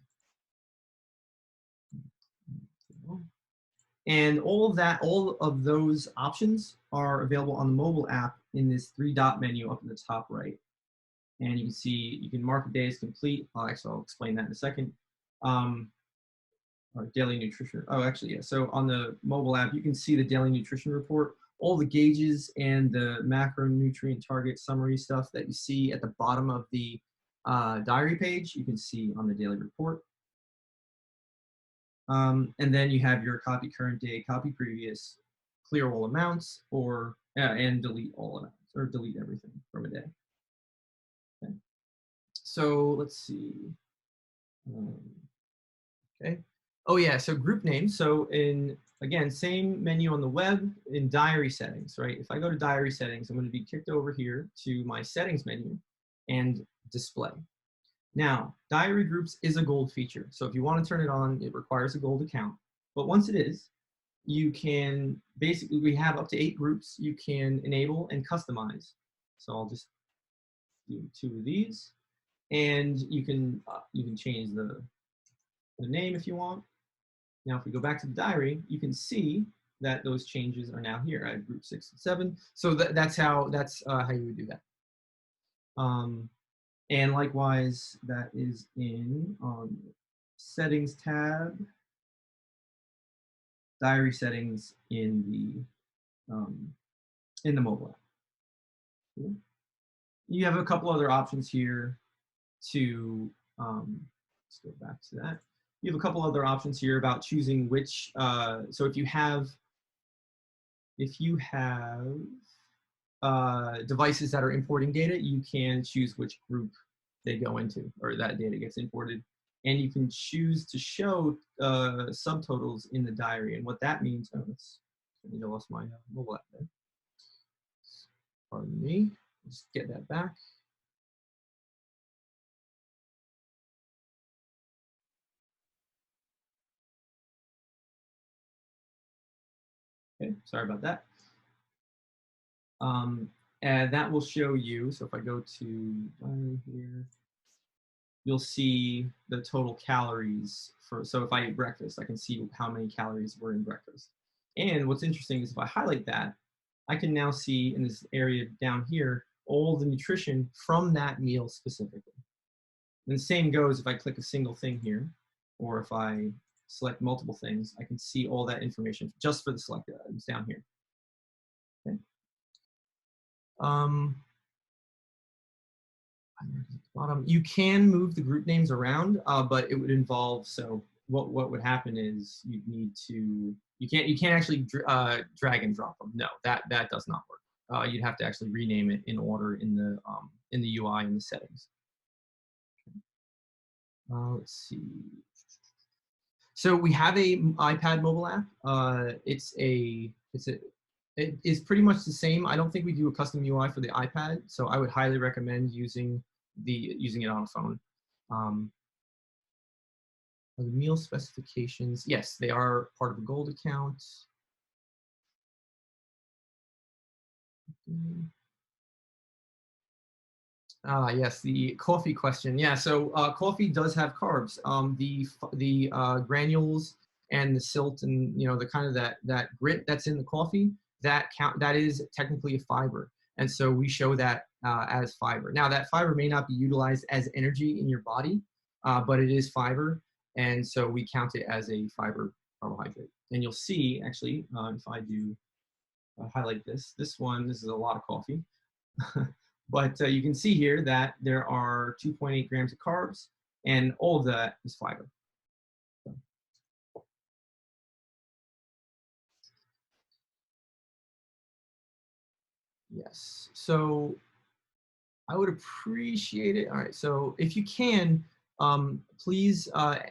And all of those options are available on the mobile app in this 3-dot menu up in the top right. And you can see, you can mark the day as complete. Actually, I'll explain that in a second. Or daily nutrition. Oh, actually, yeah. So on the mobile app, you can see the daily nutrition report, all the gauges and the macronutrient target summary stuff that you see at the bottom of the diary page, you can see on the daily report. And then you have your copy current day, copy previous, clear all amounts, or and delete all amounts, or delete everything from a day. Okay. So let's see. Okay. Oh yeah, so group names. So again, same menu on the web in diary settings, right? If I go to diary settings, I'm going to be kicked over here to my settings menu and display. Now, diary groups is a gold feature. So if you want to turn it on, it requires a gold account. But once it is, you can basically, we have up to 8 groups you can enable and customize. So I'll just do 2 of these, and you can change the name if you want. Now, if we go back to the diary, you can see that those changes are now here. I have group 6 and 7. So that's how you would do that. And likewise, that is in settings tab, diary settings in the mobile app. Cool. You have a couple other options here to let's go back to that. You have a couple other options here about choosing which. So if you have devices that are importing data, you can choose which group they go into, or that data gets imported. And you can choose to show subtotals in the diary. And what that means, I lost my mobile app there. Pardon me, just get that back. Okay, sorry about that. And that will show you, so if I go to diary here, you'll see the total calories so if I eat breakfast, I can see how many calories were in breakfast. And what's interesting is if I highlight that, I can now see in this area down here, all the nutrition from that meal specifically. And the same goes if I click a single thing here, or if I select multiple things, I can see all that information just for the selected items down here. Okay. Bottom. You can move the group names around, but it would involve, so what would happen is you need to you can't actually drag and drop them. No, that does not work. You'd have to actually rename it in order in the UI in the settings. Let's see. So we have a iPad mobile app. It is pretty much the same. I don't think we do a custom UI for the iPad, so I would highly recommend using it on a phone. The meal specifications, yes, they are part of the gold account. Yes, the coffee question. Yeah, so coffee does have carbs. The granules and the silt and the kind of that grit that's in the coffee that is technically a fiber, and so we show that as fiber. Now that fiber may not be utilized as energy in your body, but it is fiber, and so we count it as a fiber carbohydrate. And you'll see actually if I do highlight this is a lot of coffee. But you can see here that there are 2.8 grams of carbs, and all of that is fiber. So. Yes, so I would appreciate it. All right, so if you can, please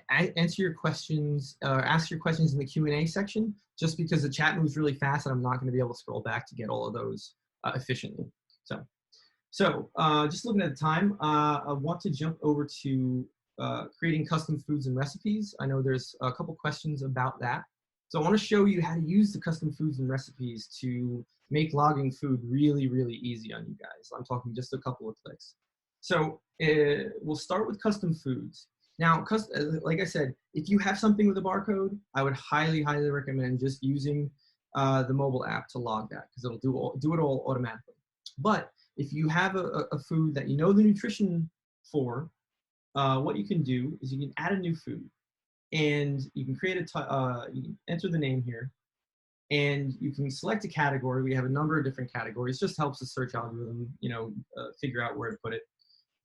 answer your questions, ask your questions in the Q&A section, just because the chat moves really fast and I'm not going to be able to scroll back to get all of those efficiently. So just looking at the time, I want to jump over to creating custom foods and recipes. I know there's a couple questions about that. So I want to show you how to use the custom foods and recipes to make logging food really, really easy on you guys. I'm talking just a couple of clicks. So we'll start with custom foods. Now, like I said, if you have something with a barcode, I would highly, highly recommend just using the mobile app to log that, because it'll do it all automatically. But if you have a food that you know the nutrition for, what you can do is you can add a new food, and you can create you can enter the name here, and you can select a category. We have a number of different categories. Just helps the search algorithm, figure out where to put it.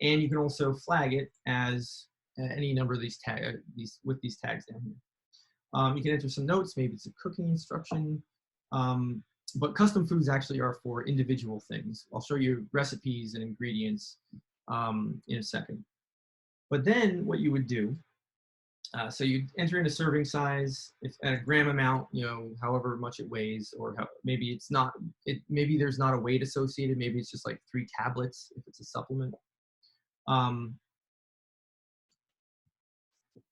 And you can also flag it as any number of these with these tags down here. You can enter some notes. Maybe it's a cooking instruction. But custom foods actually are for individual things. I'll show you recipes and ingredients in a second. But then what you would do, so you enter in a serving size, a gram amount, however much it weighs, or maybe it's not. Maybe there's not a weight associated. Maybe it's just like 3 tablets if it's a supplement.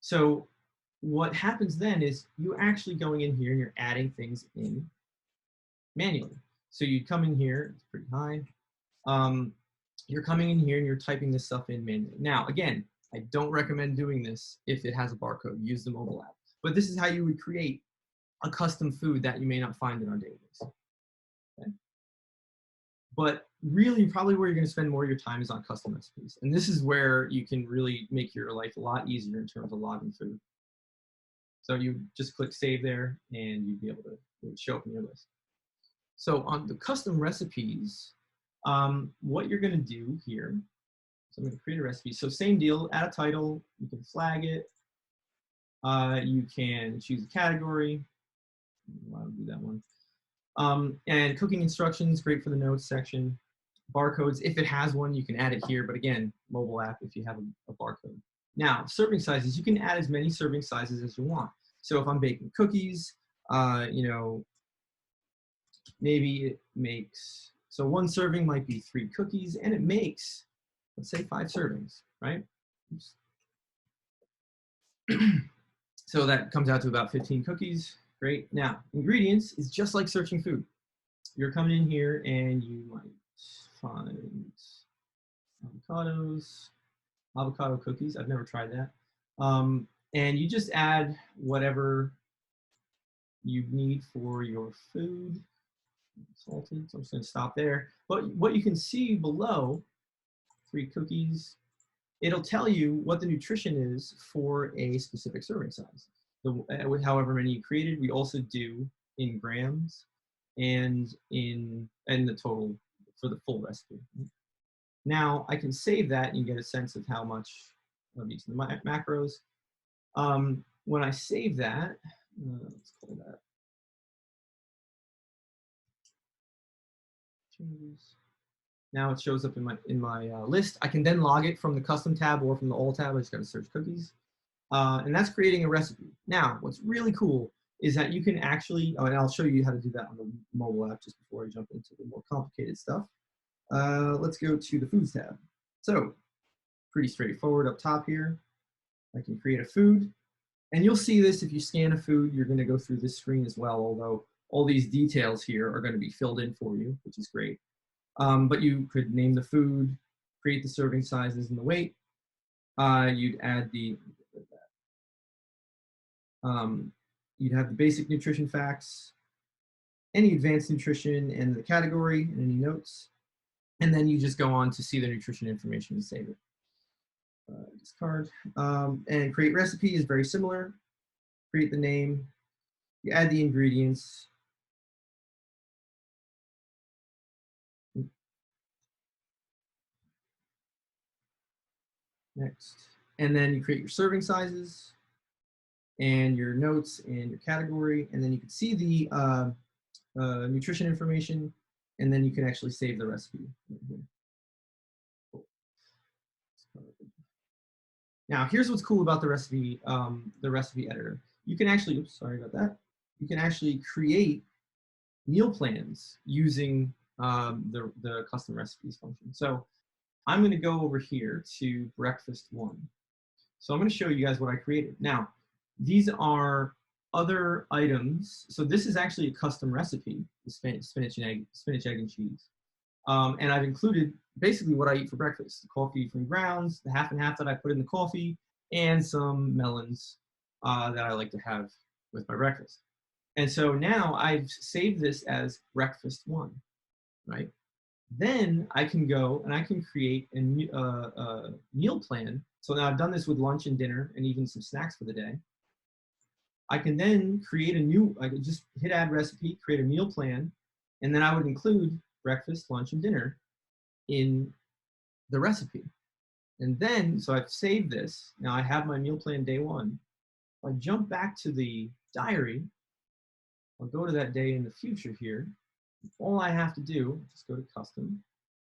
So what happens then is you're actually going in here and you're adding things in manually. So you come in here, it's pretty high. You're coming in here and you're typing this stuff in manually. Now, again, I don't recommend doing this if it has a barcode. Use the mobile app. But this is how you would create a custom food that you may not find in our database. Okay? But really, probably where you're going to spend more of your time is on custom recipes. And this is where you can really make your life a lot easier in terms of logging food. So you just click save there, and you'd be able to show up in your list. So on the custom recipes, what you're going to do here, so I'm going to create a recipe. So same deal, add a title, you can flag it, you can choose a category, I'll do that one. And cooking instructions, great for the notes section. Barcodes, if it has one, you can add it here, but again, mobile app if you have a barcode. Now, serving sizes, you can add as many serving sizes as you want. So if I'm baking cookies, maybe it makes, so 1 serving might be 3 cookies, and it makes, let's say 5 servings, right? Oops. So that comes out to about 15 cookies. Great. Now, ingredients is just like searching food. You're coming in here and you might find avocado cookies. I've never tried that. And you just add whatever you need for your food. Salted, so I'm just going to stop there. But what you can see below, 3 cookies, it'll tell you what the nutrition is for a specific serving size. With however many you created, we also do in grams and the total for the full recipe. Now I can save that and you get a sense of how much of each of the macros. when I save that, let's call that changes. Now it shows up in my list. I can then log it from the custom tab or from the all tab. I just got to search cookies. And that's creating a recipe. Now, what's really cool is that you can actually, oh, and I'll show you how to do that on the mobile app just before I jump into the more complicated stuff. Let's go to the foods tab. So pretty straightforward up top here. I can create a food. And you'll see this if you scan a food, you're going to go through this screen as well, although all these details here are going to be filled in for you, which is great. But you could name the food, create the serving sizes and the weight. You'd add the, you'd have the basic nutrition facts, any advanced nutrition and the category and any notes. And then you just go on to see the nutrition information and save it. Discard. And create recipe is very similar. Create the name, you add the ingredients. Next. And then you create your serving sizes and your notes and your category. And then you can see the nutrition information, and then you can actually save the recipe. Now, here's what's cool about the recipe editor. You can actually, oops, sorry about that. You can actually create meal plans using the custom recipes function. So I'm going to go over here to breakfast one. So I'm going to show you guys what I created. Now, these are other items. So this is actually a custom recipe, the spinach, egg, and cheese. And I've included basically what I eat for breakfast: the coffee from grounds, the half and half that I put in the coffee, and some melons that I like to have with my breakfast. And so now I've saved this as breakfast one, right? Then I can go and I can create a meal plan. So now I've done this with lunch and dinner and even some snacks for the day. I can then create a new, I could just hit add recipe, create a meal plan, and then I would include breakfast, lunch, and dinner in the recipe. And then, so I've saved this. Now I have my meal plan day one. If I jump back to the diary, I'll go to that day in the future here. All I have to do, just go to custom.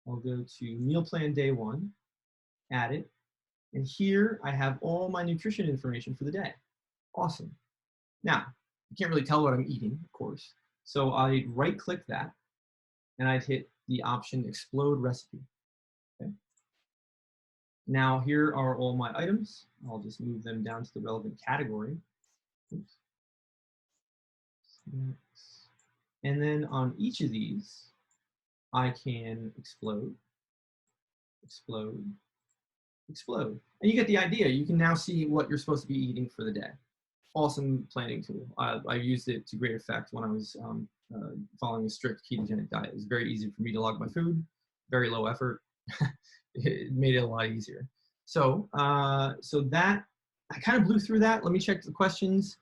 I'll go to meal plan day one, add it. And here I have all my nutrition information for the day. Awesome. Now, you can't really tell what I'm eating, of course. So I right click that and I'd hit the option explode recipe. Okay. Now here are all my items. I'll just move them down to the relevant category. Oops. And then on each of these, I can explode, explode, explode. And you get the idea. You can now see what you're supposed to be eating for the day. Awesome planning tool. I used it to great effect when I was following a strict ketogenic diet. It was very easy for me to log my food, very low effort. It made it a lot easier. So, so that, I kind of blew through that. Let me check the questions.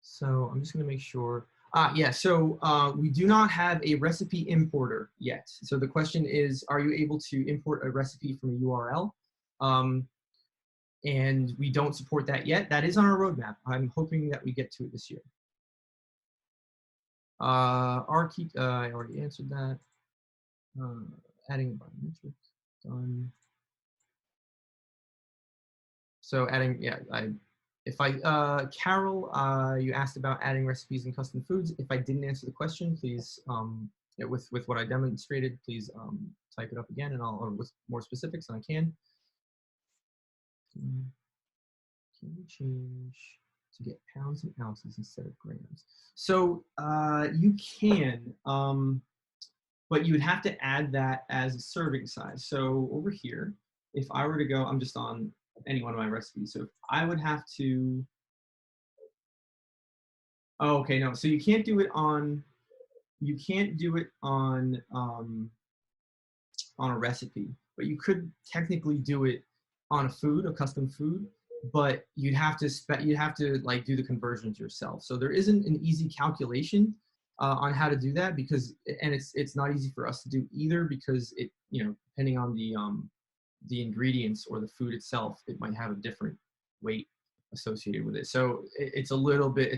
So I'm just gonna make sure. Yeah, so we do not have a recipe importer yet. So the question is, are you able to import a recipe from a URL? And we don't support that yet. That is on our roadmap. I'm hoping that we get to it this year. I already answered that. Adding biometrics, done. So adding, yeah, Carol, you asked about adding recipes and custom foods. If I didn't answer the question, please, with what I demonstrated, please type it up again, and or with more specifics than I can. Can we change to get pounds and ounces instead of grams? So you can, but you would have to add that as a serving size. So over here, if I were to go, I'm just on any one of my recipes. So if I would have to, oh, okay, no. So you can't do it on a recipe, but you could technically do it on a food, a custom food, but you'd have to like do the conversions yourself. So there isn't an easy calculation on how to do that, because, and it's not easy for us to do either, because it, you know, depending on the ingredients or the food itself, it might have a different weight associated with it. So it's a little bit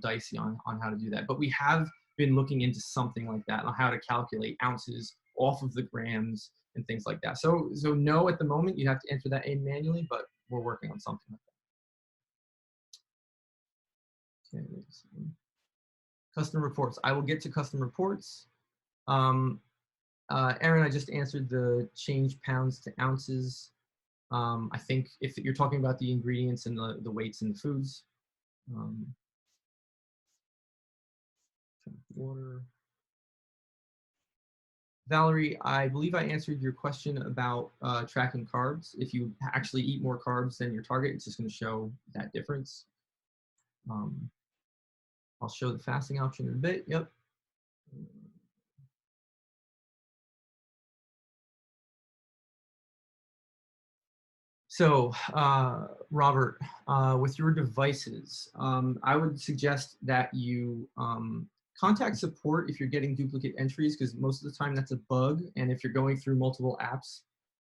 dicey on how to do that. But we have been looking into something like that on how to calculate ounces off of the grams and things like that. So no, at the moment you have to enter that in manually, but we're working on something like that. Okay, custom reports. I will get to custom reports. Aaron, I just answered the change pounds to ounces. I think if you're talking about the ingredients and the weights in the foods. Water. Valerie, I believe I answered your question about tracking carbs. If you actually eat more carbs than your target, it's just going to show that difference. I'll show the fasting option in a bit. Yep. So, Robert, with your devices, I would suggest that you contact support if you're getting duplicate entries, because most of the time that's a bug. And if you're going through multiple apps,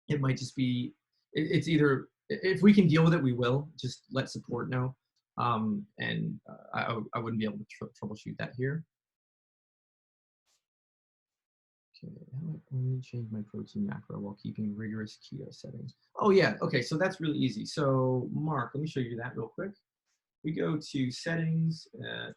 it might just be, it's either, if we can deal with it, we will. Just let support know. And I wouldn't be able to troubleshoot that here. Okay, how do I only change my protein macro while keeping rigorous keto settings? Oh yeah, okay, so that's really easy. So Mark, let me show you that real quick. We go to settings,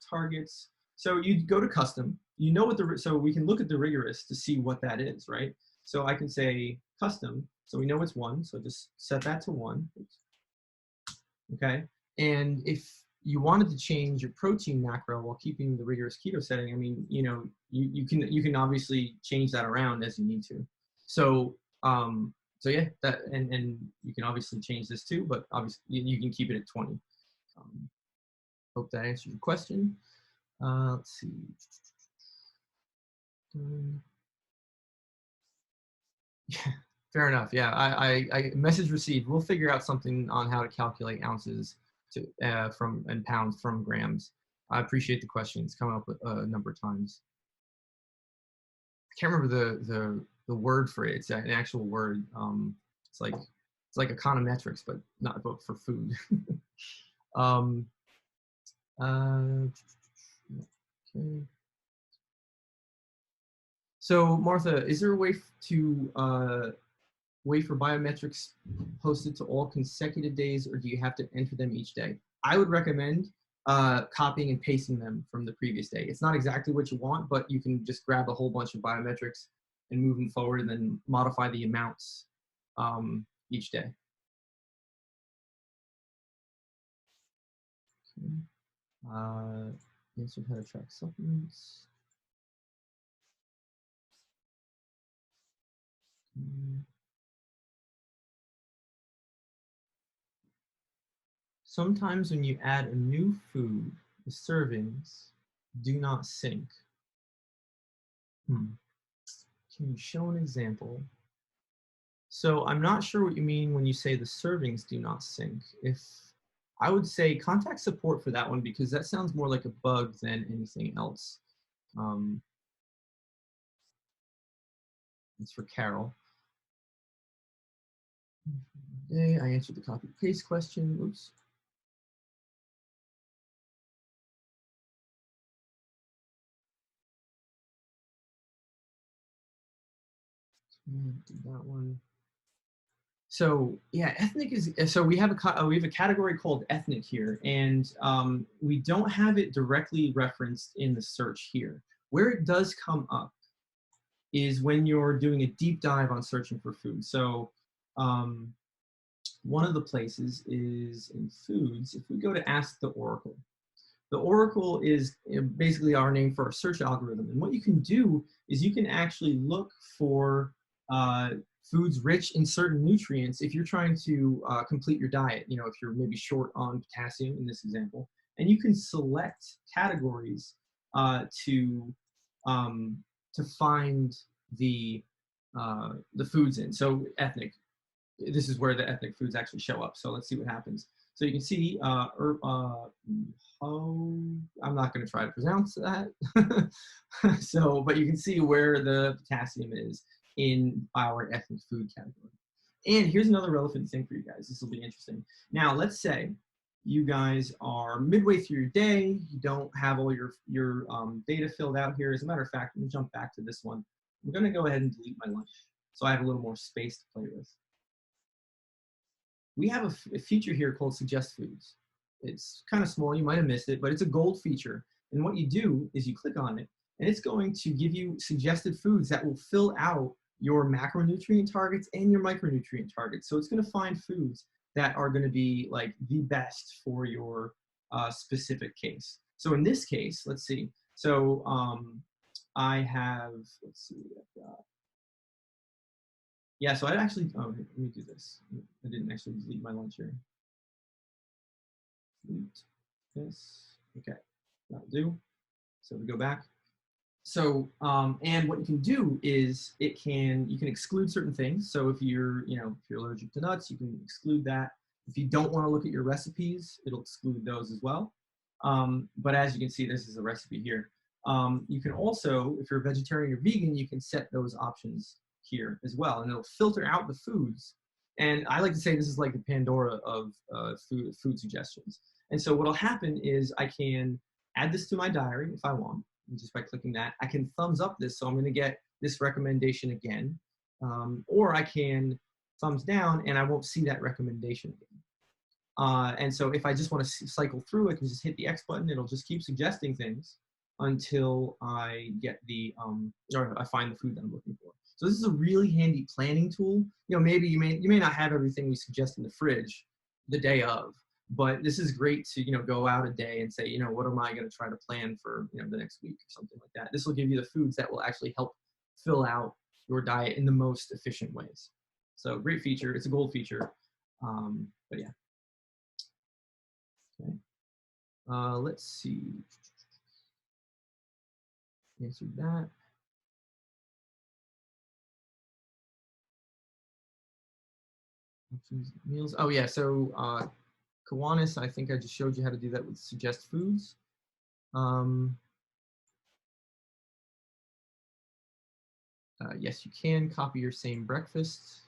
targets. So you go to custom. You know what so we can look at the rigorous to see what that is, right? So I can say custom, so we know it's 1, so just set that to 1. Okay, and if you wanted to change your protein macro while keeping the rigorous keto setting, I mean, you know, you can obviously change that around as you need to. So so yeah, that and you can obviously change this too, but obviously you can keep it at 20. Hope that answers your question. Let's see. Yeah, fair enough. Yeah, I message received. We'll figure out something on how to calculate ounces to from and pounds from grams. I appreciate the question. It's come up a number of times. I can't remember the word for it. It's an actual word. It's like econometrics, but not for food. Okay. So Martha, is there a way to wait for biometrics posted to all consecutive days, or do you have to enter them each day? I would recommend copying and pasting them from the previous day. It's not exactly what you want, but you can just grab a whole bunch of biometrics and move them forward and then modify the amounts each day. Okay. Answered how to track supplements. Sometimes when you add a new food, the servings do not sync. Can you show an example? So I'm not sure what you mean when you say the servings do not sync. If I would say contact support for that one, because that sounds more like a bug than anything else. It's for Carol. Okay, I answered the copy paste question. Oops. Did that one. So yeah, ethnic is, so we have a category called ethnic here, and we don't have it directly referenced in the search here. Where it does come up is when you're doing a deep dive on searching for food. So one of the places is in foods. If we go to Ask the Oracle, the Oracle is basically our name for our search algorithm. And what you can do is you can actually look for foods rich in certain nutrients if you're trying to complete your diet. You know, if you're maybe short on potassium in this example, and you can select categories to find the foods in. So ethnic, this is where the ethnic foods actually show up. So let's see what happens. So you can see, I'm not going to try to pronounce that. So, but you can see where the potassium is in our ethnic food category. And here's another relevant thing for you guys. This will be interesting. Now, let's say you guys are midway through your day. You don't have all your data filled out here. As a matter of fact, I'm going to jump back to this one. I'm going to go ahead and delete my lunch so I have a little more space to play with. We have a feature here called Suggest Foods. It's kind of small. You might have missed it, but it's a gold feature. And what you do is you click on it, and it's going to give you suggested foods that will fill out your macronutrient targets and your micronutrient targets. So it's going to find foods that are going to be like the best for your specific case. So in this case, let's see. So I have, let's see what I've got. Yeah, so I actually, oh, let me do this. I didn't actually delete my lunch here. Delete this, okay, that'll do. So we go back. So, and what you can do is you can exclude certain things. So if you're allergic to nuts, you can exclude that. If you don't want to look at your recipes, it'll exclude those as well. But as you can see, this is a recipe here. You can also, if you're a vegetarian or vegan, you can set those options here as well, and it'll filter out the foods. And I like to say this is like the Pandora of food suggestions. And so what'll happen is I can add this to my diary if I want. And just by clicking that, I can thumbs up this, so I'm going to get this recommendation again, or I can thumbs down and I won't see that recommendation again. And so if I just want to cycle through, I can just hit the X button. It'll just keep suggesting things until I get the or I find the food that I'm looking for. So this is a really handy planning tool. You know, maybe you may not have everything we suggest in the fridge the day of, but this is great to go out a day and say, what am I going to try to plan for the next week or something like that. This will give you the foods that will actually help fill out your diet in the most efficient ways. So great feature. It's a gold feature. But yeah. Okay. Let's see. Answer that. Meals. Oh yeah. So Kiwanis, I think I just showed you how to do that with Suggest Foods. Yes, you can copy your same breakfast.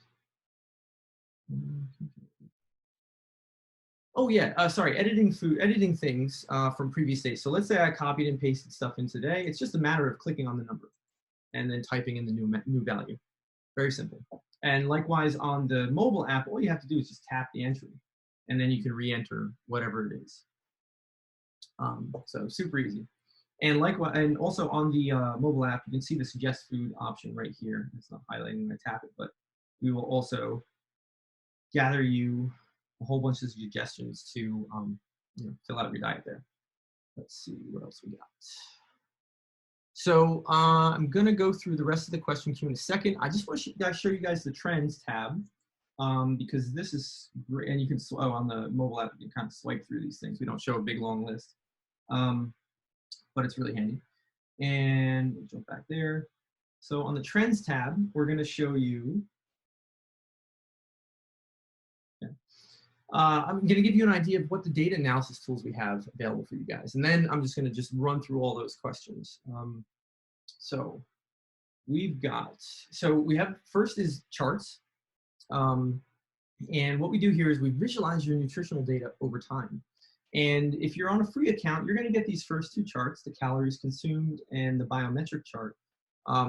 Oh yeah, sorry, editing things from previous days. So let's say I copied and pasted stuff in today. It's just a matter of clicking on the number and then typing in the new value. Very simple. And likewise on the mobile app, all you have to do is just tap the entry, and then you can re-enter whatever it is. So super easy. And likewise, and also on the mobile app, you can see the Suggest Food option right here. It's not highlighting when I tap it, but we will also gather you a whole bunch of suggestions to fill out your diet there. Let's see what else we got. So I'm gonna go through the rest of the question queue in a second. I just want to show you guys the Trends tab because this is great, and you can on the mobile app you can kind of swipe through these things. We don't show a big long list, but it's really handy. And we'll jump back there. So on the Trends tab, we're gonna show you. I'm going to give you an idea of what the data analysis tools we have available for you guys. And then I'm just going to run through all those questions. So we have, first is charts. And what we do here is we visualize your nutritional data over time. And if you're on a free account, you're going to get these first two charts, the calories consumed and the biometric chart.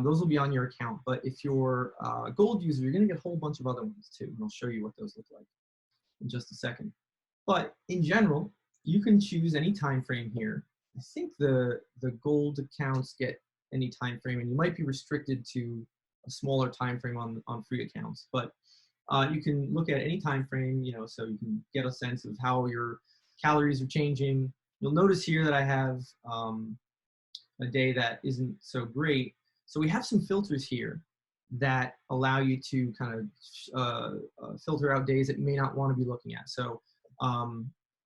Those will be on your account. But if you're a gold user, you're going to get a whole bunch of other ones too. And I'll show you what those look like in just a second. But in general, you can choose any time frame here. I think the gold accounts get any time frame, and you might be restricted to a smaller time frame on free accounts. But you can look at any time frame, so you can get a sense of how your calories are changing. You'll notice here that I have a day that isn't so great. So we have some filters here that allow you to kind of filter out days that you may not want to be looking at. So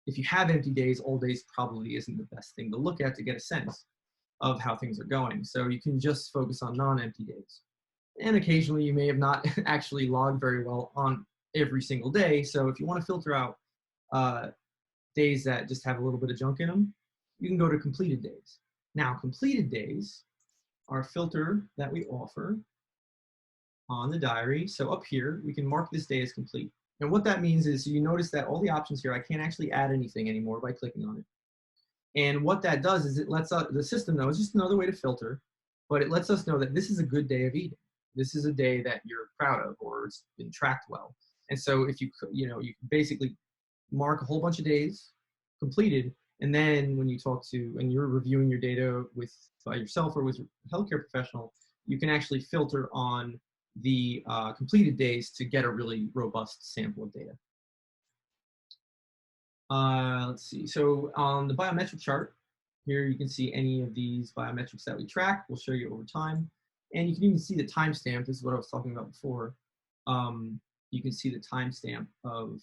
if you have empty days, all days probably isn't the best thing to look at to get a sense of how things are going. So you can just focus on non-empty days. And occasionally you may have not actually logged very well on every single day. So if you want to filter out days that just have a little bit of junk in them, you can go to completed days. Now, completed days are a filter that we offer on the diary. So up here, we can mark this day as complete. And what that means is you notice that all the options here, I can't actually add anything anymore by clicking on it. And what that does is it lets the system know, it's just another way to filter, but it lets us know that this is a good day of eating. This is a day that you're proud of, or it's been tracked well. And so if you can basically mark a whole bunch of days completed, and then when you talk to, and you're reviewing your data by yourself or with a healthcare professional, you can actually filter on the completed days to get a really robust sample of data. Let's see, so on the biometric chart, here you can see any of these biometrics that we track. We'll show you over time. And you can even see the timestamp. This is what I was talking about before. You can see the timestamp of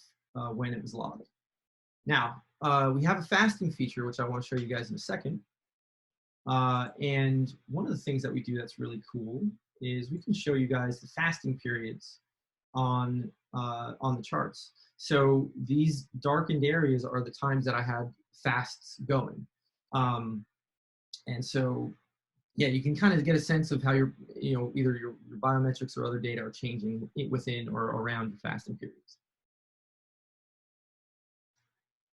when it was logged. Now, we have a fasting feature, which I want to show you guys in a second. And one of the things that we do that's really cool is we can show you guys the fasting periods on the charts. So these darkened areas are the times that I had fasts going. And so, yeah, you can kind of get a sense of how either your biometrics or other data are changing within or around your fasting periods.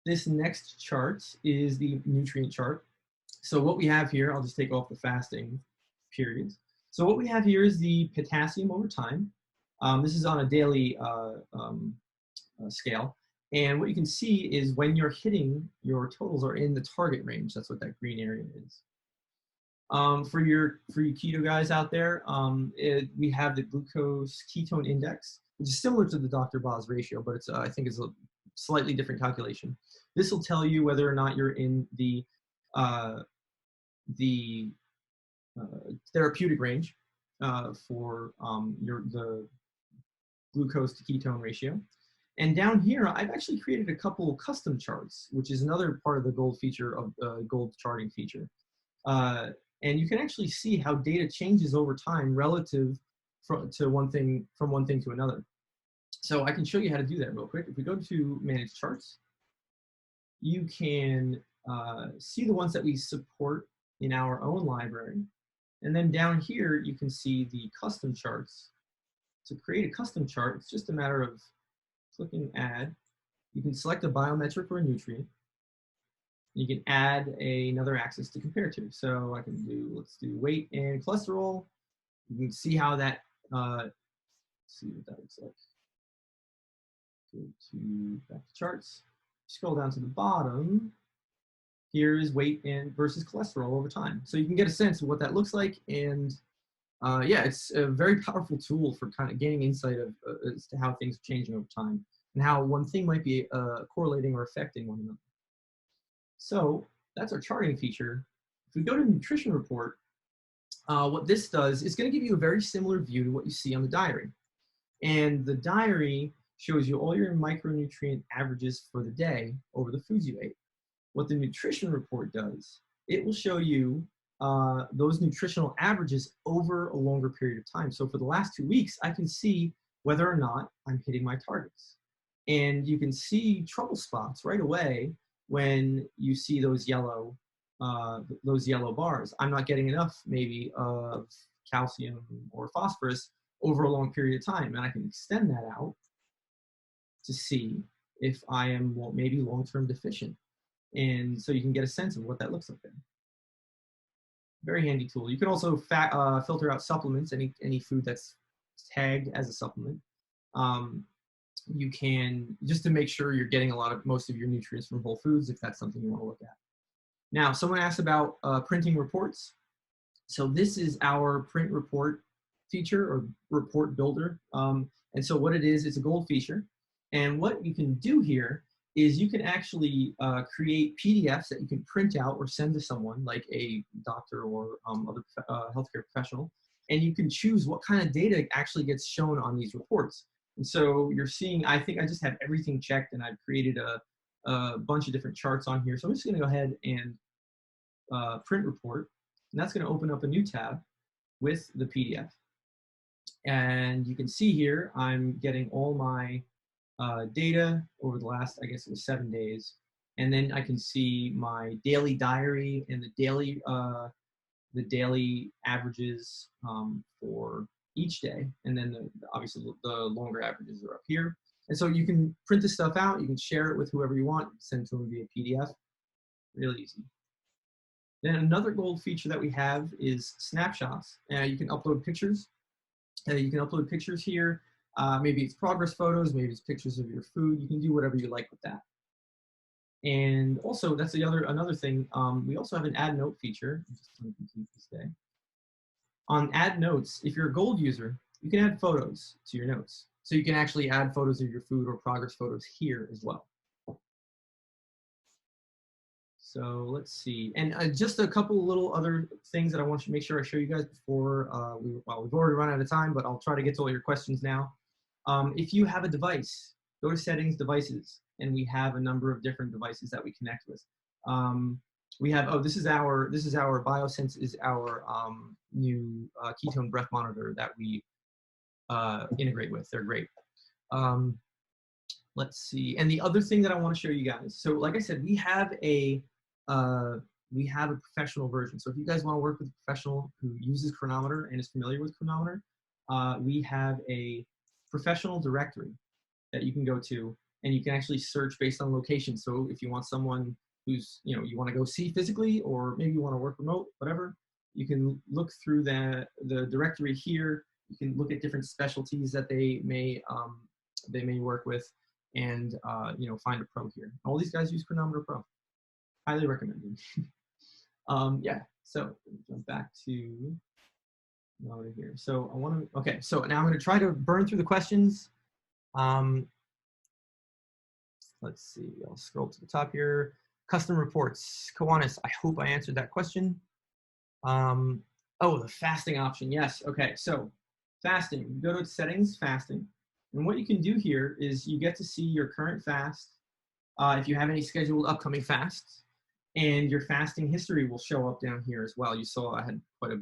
This next chart is the nutrient chart. So what we have here, I'll just take off the fasting periods. So what we have here is the potassium over time. This is on a daily scale. And what you can see is when you're hitting, your totals are in the target range. That's what that green area is. For you keto guys out there, we have the glucose ketone index, which is similar to the Dr. Boz ratio, but I think it's a slightly different calculation. This will tell you whether or not you're in the therapeutic range for the glucose to ketone ratio. And down here, I've actually created a couple custom charts, which is another part of the gold feature of the gold charting feature. And you can actually see how data changes over time relative from one thing to another. So I can show you how to do that real quick. If we go to Manage Charts, you can see the ones that we support in our own library. And then down here, you can see the custom charts. To create a custom chart, it's just a matter of clicking Add. You can select a biometric or a nutrient. You can add another axis to compare to. So I can let's do weight and cholesterol. You can see how that, let's see what that looks like. Go to back to charts. Scroll down to the bottom. Here is weight versus cholesterol over time. So you can get a sense of what that looks like. And yeah, it's a very powerful tool for kind of gaining insight as to how things are changing over time and how one thing might be correlating or affecting one another. So that's our charting feature. If we go to nutrition report, what this does is going to give you a very similar view to what you see on the diary. And the diary shows you all your micronutrient averages for the day over the foods you ate. What the nutrition report does, it will show you those nutritional averages over a longer period of time. So for the last 2 weeks, I can see whether or not I'm hitting my targets. And you can see trouble spots right away when you see those yellow bars. I'm not getting enough maybe of calcium or phosphorus over a long period of time. And I can extend that out to see if I am maybe long-term deficient. And so you can get a sense of what that looks like then. Very handy tool. You can also filter out supplements, any food that's tagged as a supplement. You can, just to make sure you're getting most of your nutrients from whole foods, if that's something you want to look at. Now, someone asked about printing reports. So this is our print report feature or report builder. And so what it is, it's a gold feature. And what you can do here is you can actually create PDFs that you can print out or send to someone like a doctor or other healthcare professional. And you can choose what kind of data actually gets shown on these reports. And so you're seeing, I think I just have everything checked and I've created a bunch of different charts on here. So I'm just gonna go ahead and print report. And that's gonna open up a new tab with the PDF. And you can see here, I'm getting all my data over the last, I guess it was 7 days. And then I can see my daily diary and the daily averages for each day, and then obviously the longer averages are up here. And so you can print this stuff out, you can share it with whoever you want, send it to them via PDF, really easy. Then another gold feature that we have is snapshots. You can upload pictures. You can upload pictures here. Maybe it's progress photos, maybe it's pictures of your food. You can do whatever you like with that. And also, that's another thing. We also have an add note feature. I'm just going to complete this day. On add notes, if you're a gold user, you can add photos to your notes. So you can actually add photos of your food or progress photos here as well. So let's see, and just a couple little other things that I want to make sure I show you guys before we've already run out of time, but I'll try to get to all your questions now. If you have a device, go to Settings, Devices, and we have a number of different devices that we connect with. We have, this is our BioSense is our new ketone breath monitor that we integrate with. They're great. Let's see, and the other thing that I want to show you guys. So like I said, we have a professional version. So if you guys want to work with a professional who uses Cronometer and is familiar with Cronometer, we have a professional directory that you can go to, and you can actually search based on location. So if you want someone who's, you want to go see physically, or maybe you want to work remote, whatever, you can look through the directory here. You can look at different specialties that they may work with, and find a pro here. All these guys use Cronometer Pro. Highly recommended. Yeah, so jump back to over here. So I want to, okay, so now I'm going to try to burn through the questions. Let's see, I'll scroll to the top here. Custom reports. Kiwanis, I hope I answered that question. Oh, the fasting option, yes. Okay, so fasting, you go to settings, fasting. And what you can do here is you get to see your current fast, if you have any scheduled upcoming fasts, and your fasting history will show up down here as well. You saw I had quite a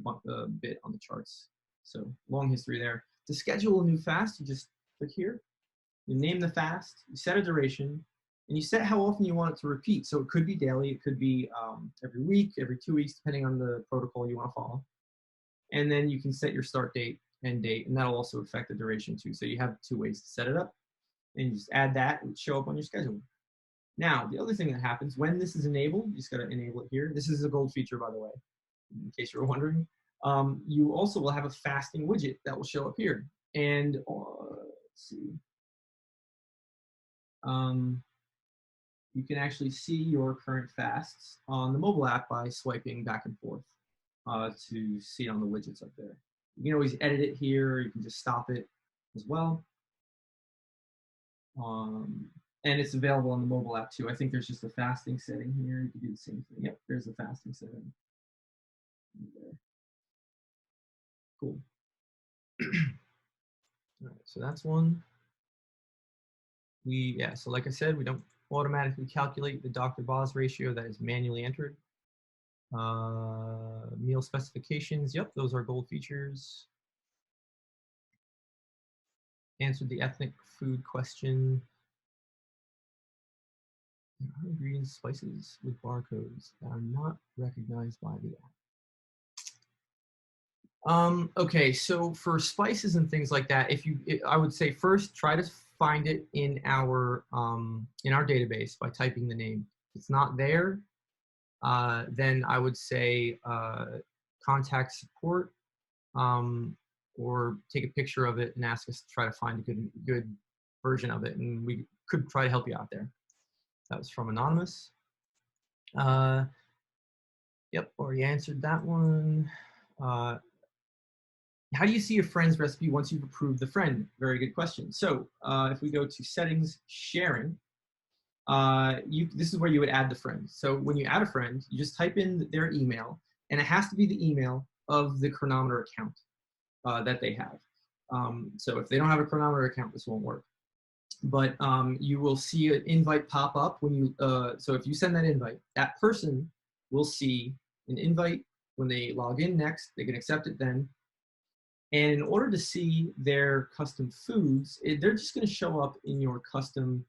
bit on the charts. So long history there. To schedule a new fast, you just click here, you name the fast, you set a duration, and you set how often you want it to repeat. So it could be daily, it could be every week, every 2 weeks, depending on the protocol you want to follow. And then you can set your start date, end date, and that'll also affect the duration too. So you have 2 ways to set it up, and you just add that and show up on your schedule. Now, the other thing that happens when this is enabled, you just got to enable it here. This is a gold feature, by the way, in case you were wondering. You also will have a fasting widget that will show up here. And let's see. You can actually see your current fasts on the mobile app by swiping back and forth to see it on the widgets up there. You can always edit it here. You can just stop it as well. And it's available on the mobile app too. I think there's just a fasting setting here. You can do the same thing. Yep, there's a fasting setting. There. Cool. All right, so that's one. So like I said, we don't automatically calculate the Dr. Boz ratio that is manually entered. Meal specifications, yep, those are gold features. Answered the ethnic food question. Ingredients, spices with barcodes that are not recognized by the app. Okay, so for spices and things like that, I would say first try to find it in our database by typing the name. If it's not there, then I would say contact support, or take a picture of it and ask us to try to find a good version of it, and we could try to help you out there. That was from Anonymous. Yep, already answered that one. How do you see your friend's recipe once you've approved the friend? Very good question. So if we go to settings, sharing, this is where you would add the friend. So when you add a friend, you just type in their email, and it has to be the email of the Cronometer account that they have. So if they don't have a Cronometer account, this won't work. But you will see an invite pop up when you, so if you send that invite, that person will see an invite when they log in next. They can accept it then. And in order to see their custom foods, they're just going to show up in your custom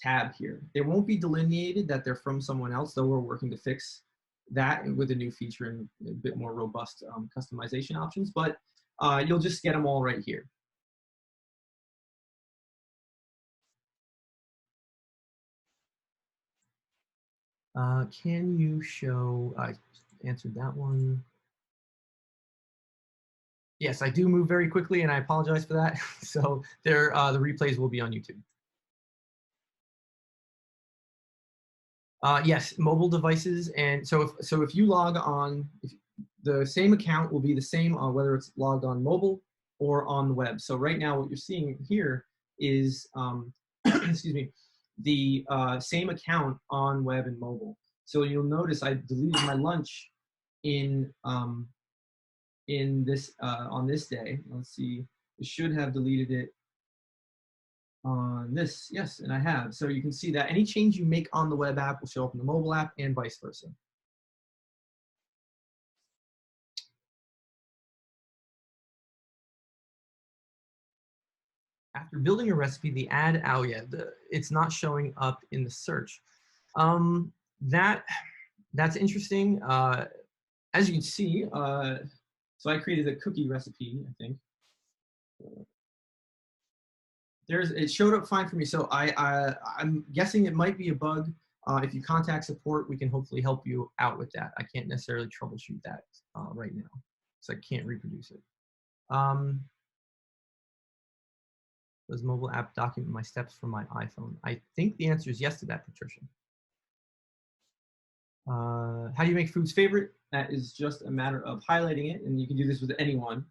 tab here. They won't be delineated that they're from someone else, though we're working to fix that with a new feature and a bit more robust customization options, but you'll just get them all right here. Can you show, I answered that one. Yes, I do move very quickly and I apologize for that. So there, the replays will be on YouTube. Yes, mobile devices. And so if you log on, the same account will be the same on whether it's logged on mobile or on the web. So right now what you're seeing here is, excuse me, the same account on web and mobile. So you'll notice I deleted my lunch in this on this day. Let's see, it should have deleted it on this. Yes, and I have. So you can see that any change you make on the web app will show up in the mobile app and vice versa. After building a recipe, the add, oh yeah, it's not showing up in the search. That's interesting. As you can see, so I created a cookie recipe, I think. It showed up fine for me. So I'm guessing it might be a bug. If you contact support, we can hopefully help you out with that. I can't necessarily troubleshoot that right now, so I can't reproduce it. Does mobile app document my steps from my iPhone? I think the answer is yes to that, Patricia. How do you make foods favorite? That is just a matter of highlighting it, and you can do this with anyone.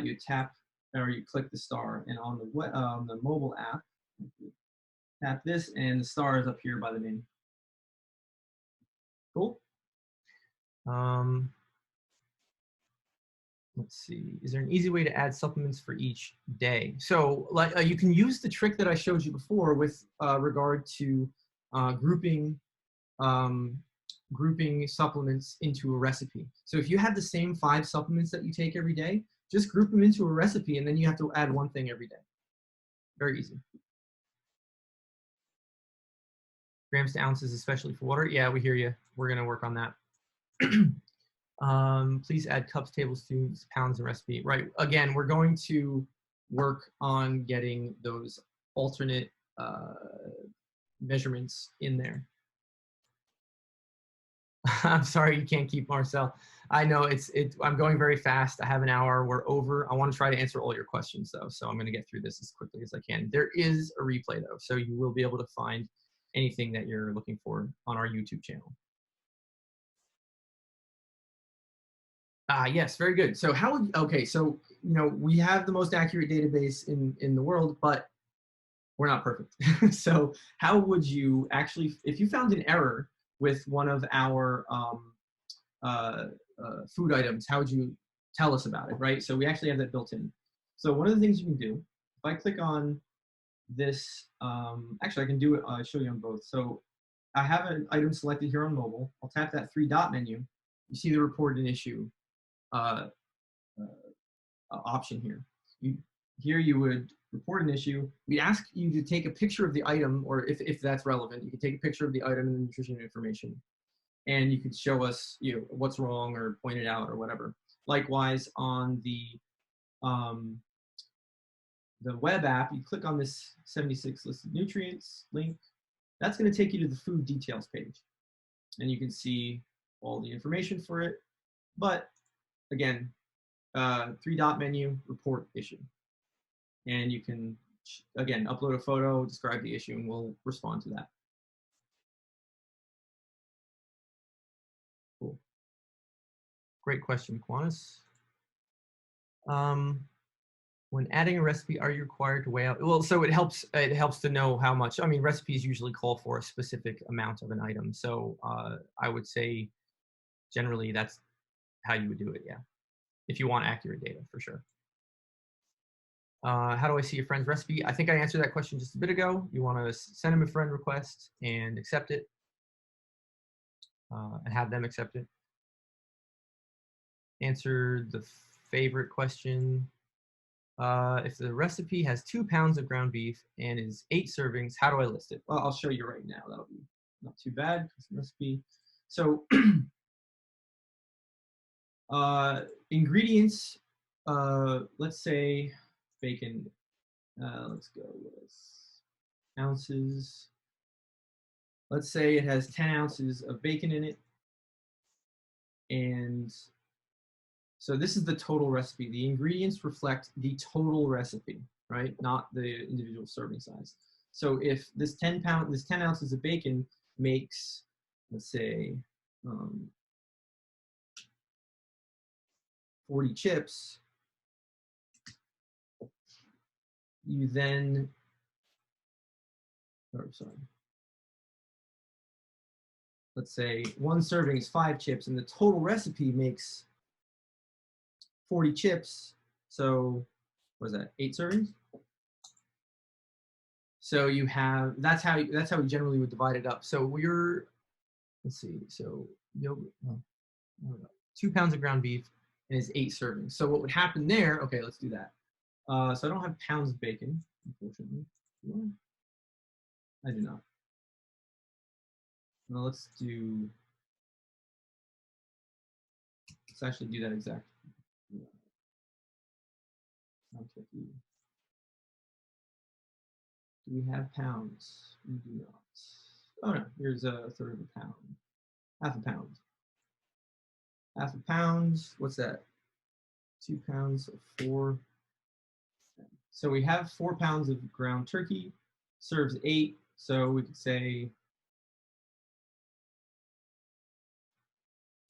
You tap or you click the star, and on the mobile app, tap this, and the star is up here by the name. Cool. Let's see. Is there an easy way to add supplements for each day? So, like, you can use the trick that I showed you before with regard to grouping supplements into a recipe. So if you have the same 5 supplements that you take every day, just group them into a recipe, and then you have to add one thing every day. Very easy. Grams to ounces, especially for water. Yeah, we hear you. We're going to work on that. Please add cups, tablespoons, pounds, and recipe. Right. Again, we're going to work on getting those alternate measurements in there. I'm sorry you can't keep Marcel. I know I'm going very fast. I have an hour. We're over. I want to try to answer all your questions though, so I'm going to get through this as quickly as I can. There is a replay though, so you will be able to find anything that you're looking for on our YouTube channel. Yes, very good. So okay, so we have the most accurate database in the world, but we're not perfect. So how would you actually, if you found an error with one of our food items, how would you tell us about it, right? So we actually have that built in. So one of the things you can do, if I click on this, actually I can do it, show you on both. So I have an item selected here on mobile. I'll tap that 3-dot menu. You see the report an issue option here. Here you would report an issue. We ask you to take a picture of the item, or if that's relevant, you can take a picture of the item and the nutrition information, and you could show us what's wrong or point it out or whatever. Likewise, on the web app, you click on this 76 listed nutrients link. That's going to take you to the food details page, and you can see all the information for it. But again, 3-dot menu, report issue. And you can, again, upload a photo, describe the issue, and we'll respond to that. Cool. Great question, Quantus. When adding a recipe, are you required to weigh out? Well, so it helps to know how much. I mean, recipes usually call for a specific amount of an item. So I would say generally that's how you would do it, yeah. If you want accurate data, for sure. How do I see a friend's recipe? I think I answered that question just a bit ago. You want to send them a friend request and accept it, and have them accept it. Answer the favorite question. If the recipe has 2 pounds of ground beef and is 8 servings, how do I list it? Well, I'll show you right now. That'll be not too bad. Custom recipe. So Ingredients, let's say bacon, let's go with ounces. Let's say it has 10 ounces of bacon in it. And so this is the total recipe. The ingredients reflect the total recipe, right? Not the individual serving size. So if this 10 ounces of bacon makes, let's say, 40 chips, you then, or sorry, let's say one serving is 5 chips and the total recipe makes 40 chips. So what is that, 8 servings? So you have, that's how we generally would divide it up. So we're, let's see, so yogurt, 2 pounds of ground beef and is 8 servings. So what would happen there, okay, let's do that. So I don't have pounds of bacon, unfortunately. I do not. Well, let's actually do that exact. Do we have pounds? We do not. Oh no, here's a third of a pound. Half a pound. Half a pound, what's that? 2 pounds, so 4. So we have 4 pounds of ground turkey, serves 8, so we could say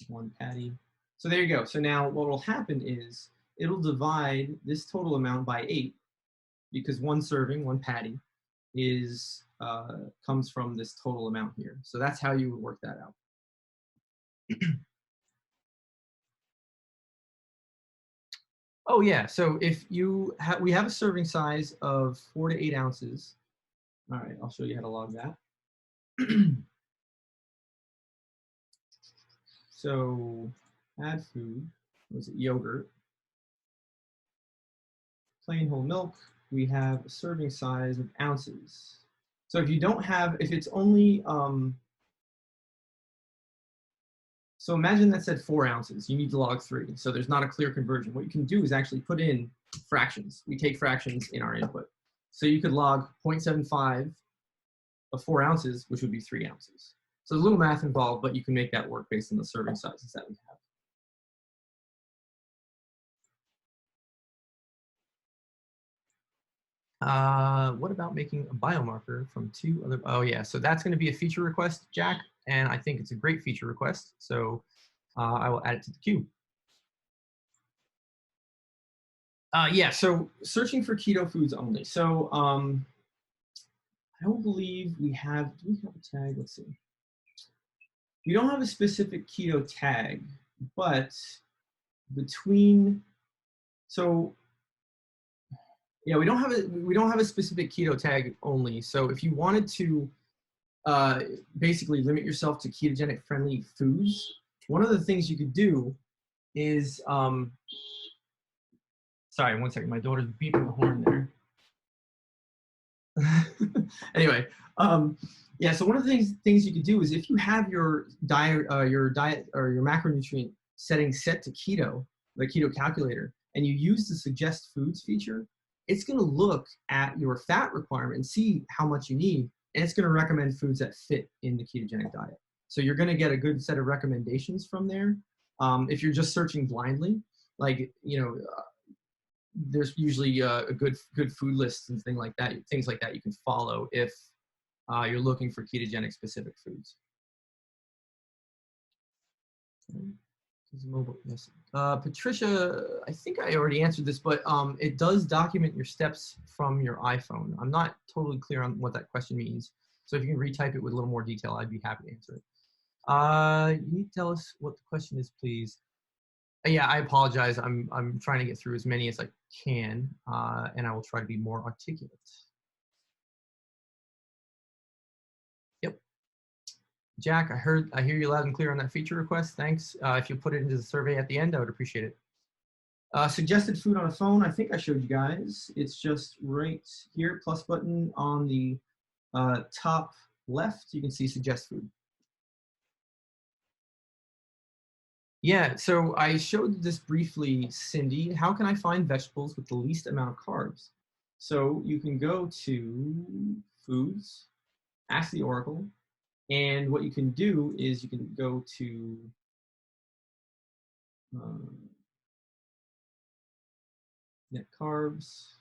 1 patty. So there you go. So now what will happen is it'll divide this total amount by 8 because 1 serving, 1 patty, is comes from this total amount here. So that's how you would work that out. Oh yeah, so if you we have a serving size of 4 to 8 ounces. All right, I'll show you how to log that. So add food, was it yogurt? Plain whole milk, we have a serving size of ounces. So if you don't have, if it's only, so imagine that said 4 ounces, you need to log 3. So there's not a clear conversion. What you can do is actually put in fractions. We take fractions in our input. So you could log 0.75 of 4 ounces, which would be 3 ounces. So there's a little math involved, but you can make that work based on the serving sizes that we have. What about making a biomarker from 2 other, oh yeah, so that's gonna be a feature request, Jack, and I think it's a great feature request. So I will add it to the queue. Yeah, so searching for keto foods only. So I don't believe we have, do we have a tag? Let's see. We don't have a specific keto tag, but between, so yeah, we don't have a specific keto tag only. So if you wanted to basically limit yourself to ketogenic friendly foods, one of the things you could do is, sorry, one second, my daughter's beeping the horn there. Anyway, yeah, so one of the things you could do is if you have your diet or your macronutrient settings set to keto, the keto calculator, and you use the suggest foods feature, it's going to look at your fat requirement and see how much you need, and it's going to recommend foods that fit in the ketogenic diet. So you're going to get a good set of recommendations from there. If you're just searching blindly, like, you know, there's usually a good food list and things like that you can follow if you're looking for ketogenic specific foods. Yes. Patricia, I think I already answered this, but it does document your steps from your iPhone. I'm not totally clear on what that question means. So if you can retype it with a little more detail, I'd be happy to answer it. You need to tell us what the question is, please. Yeah, I apologize. I'm trying to get through as many as I can, and I will try to be more articulate. Yep. Jack, I hear you loud and clear on that feature request. Thanks. If you put it into the survey at the end, I would appreciate it. Suggested food on a phone, I think I showed you guys. It's just right here, plus button on the top left. You can see suggest food. Yeah, so I showed this briefly, Cindy. How can I find vegetables with the least amount of carbs? So you can go to foods, ask the Oracle, and what you can do is you can go to um, net carbs,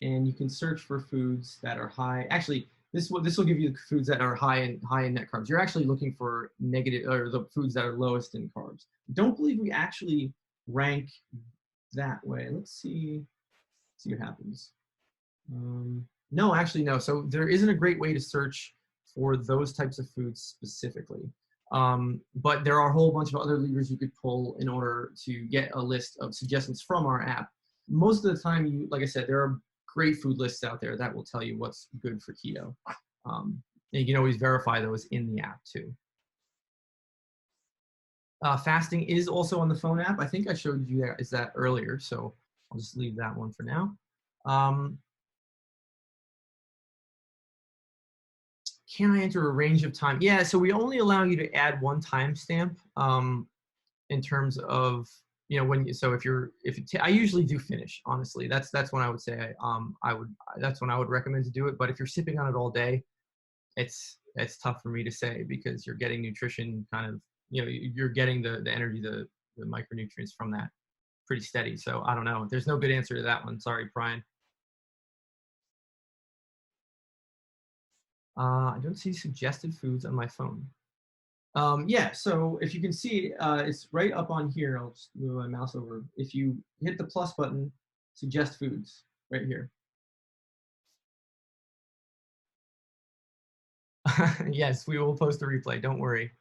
and you can search for foods that are high. Actually, this will give you the foods that are high in net carbs. You're actually looking for negative or the foods that are lowest in carbs. Don't believe we actually rank that way. Let's see what happens. No, actually, no. So there isn't a great way to search for those types of foods specifically. But there are a whole bunch of other levers you could pull in order to get a list of suggestions from our app. Most of the time, like I said, there are great food lists out there that will tell you what's good for keto. And you can always verify those in the app too. Fasting is also on the phone app. I think I showed you that earlier, so I'll just leave that one for now. Can I enter a range of time? Yeah, so we only allow you to add one timestamp in terms of, you know, when you, so if you're, I usually do finish, honestly. That's when I would say that's when I would recommend to do it. But if you're sipping on it all day, it's tough for me to say because you're getting nutrition kind of, you know, you're getting the energy, the micronutrients from that pretty steady. So I don't know. There's no good answer to that one. Sorry, Brian. I don't see suggested foods on my phone. Yeah, so if you can see, it's right up on here. I'll just move my mouse over. If you hit the plus button, suggest foods right here. Yes, we will post a replay. Don't worry.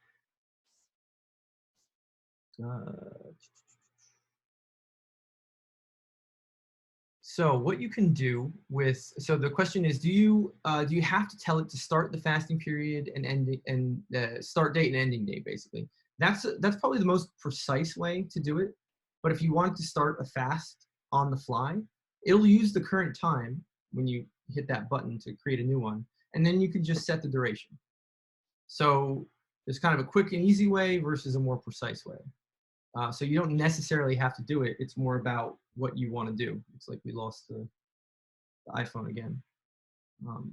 So what you can do with, so the question is, do you have to tell it to start the fasting period and end and start date and ending date basically? That's probably the most precise way to do it. But if you want to start a fast on the fly, it'll use the current time when you hit that button to create a new one, and then you can just set the duration. So there's kind of a quick and easy way versus a more precise way. So you don't necessarily have to do it. It's more about what you want to do. It's like we lost the iPhone again.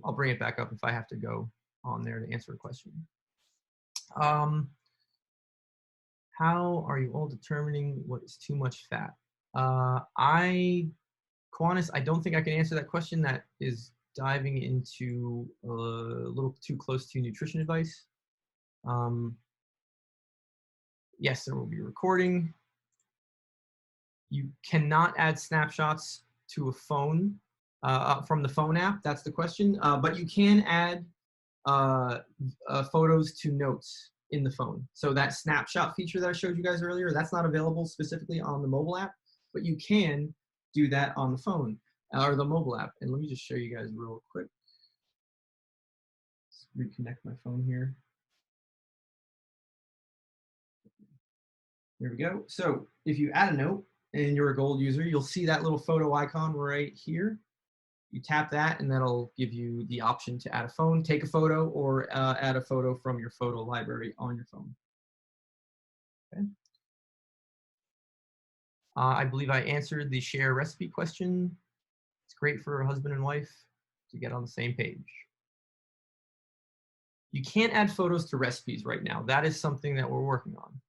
I'll bring it back up if I have to go on there to answer a question. How are you all determining what is too much fat? Quantis, I don't think I can answer that question. That is diving into a little too close to nutrition advice. Yes, there will be recording. You cannot add snapshots to a phone from the phone app. That's the question. But you can add photos to notes in the phone. So that snapshot feature that I showed you guys earlier, that's not available specifically on the mobile app, but you can do that on the phone or the mobile app. And let me just show you guys real quick. Let's reconnect my phone here. There we go. So if you add a note and you're a gold user, you'll see that little photo icon right here. You tap that and that'll give you the option to add a phone, take a photo, or add a photo from your photo library on your phone. Okay. I believe I answered the share recipe question. It's great for a husband and wife to get on the same page. You can't add photos to recipes right now. That is something that we're working on.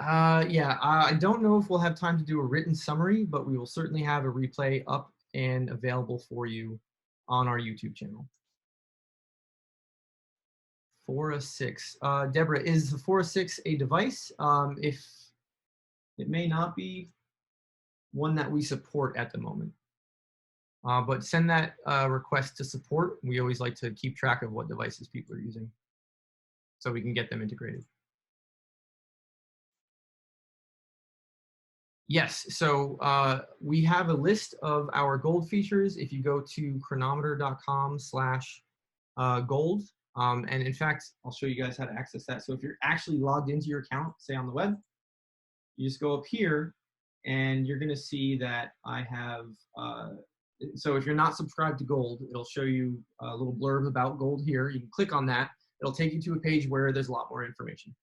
I don't know if we'll have time to do a written summary, but we will certainly have a replay up and available for you on our YouTube channel. 406. Deborah, is the 406 a device? If it may not be one that we support at the moment. But send that request to support. We always like to keep track of what devices people are using so we can get them integrated. Yes, so we have a list of our gold features. If you go to cronometer.com/gold, and in fact, I'll show you guys how to access that. So if you're actually logged into your account, say on the web, you just go up here and you're gonna see that I have So if you're not subscribed to Gold, it'll show you a little blurb about Gold here. You can click on that. It'll take you to a page where there's a lot more information.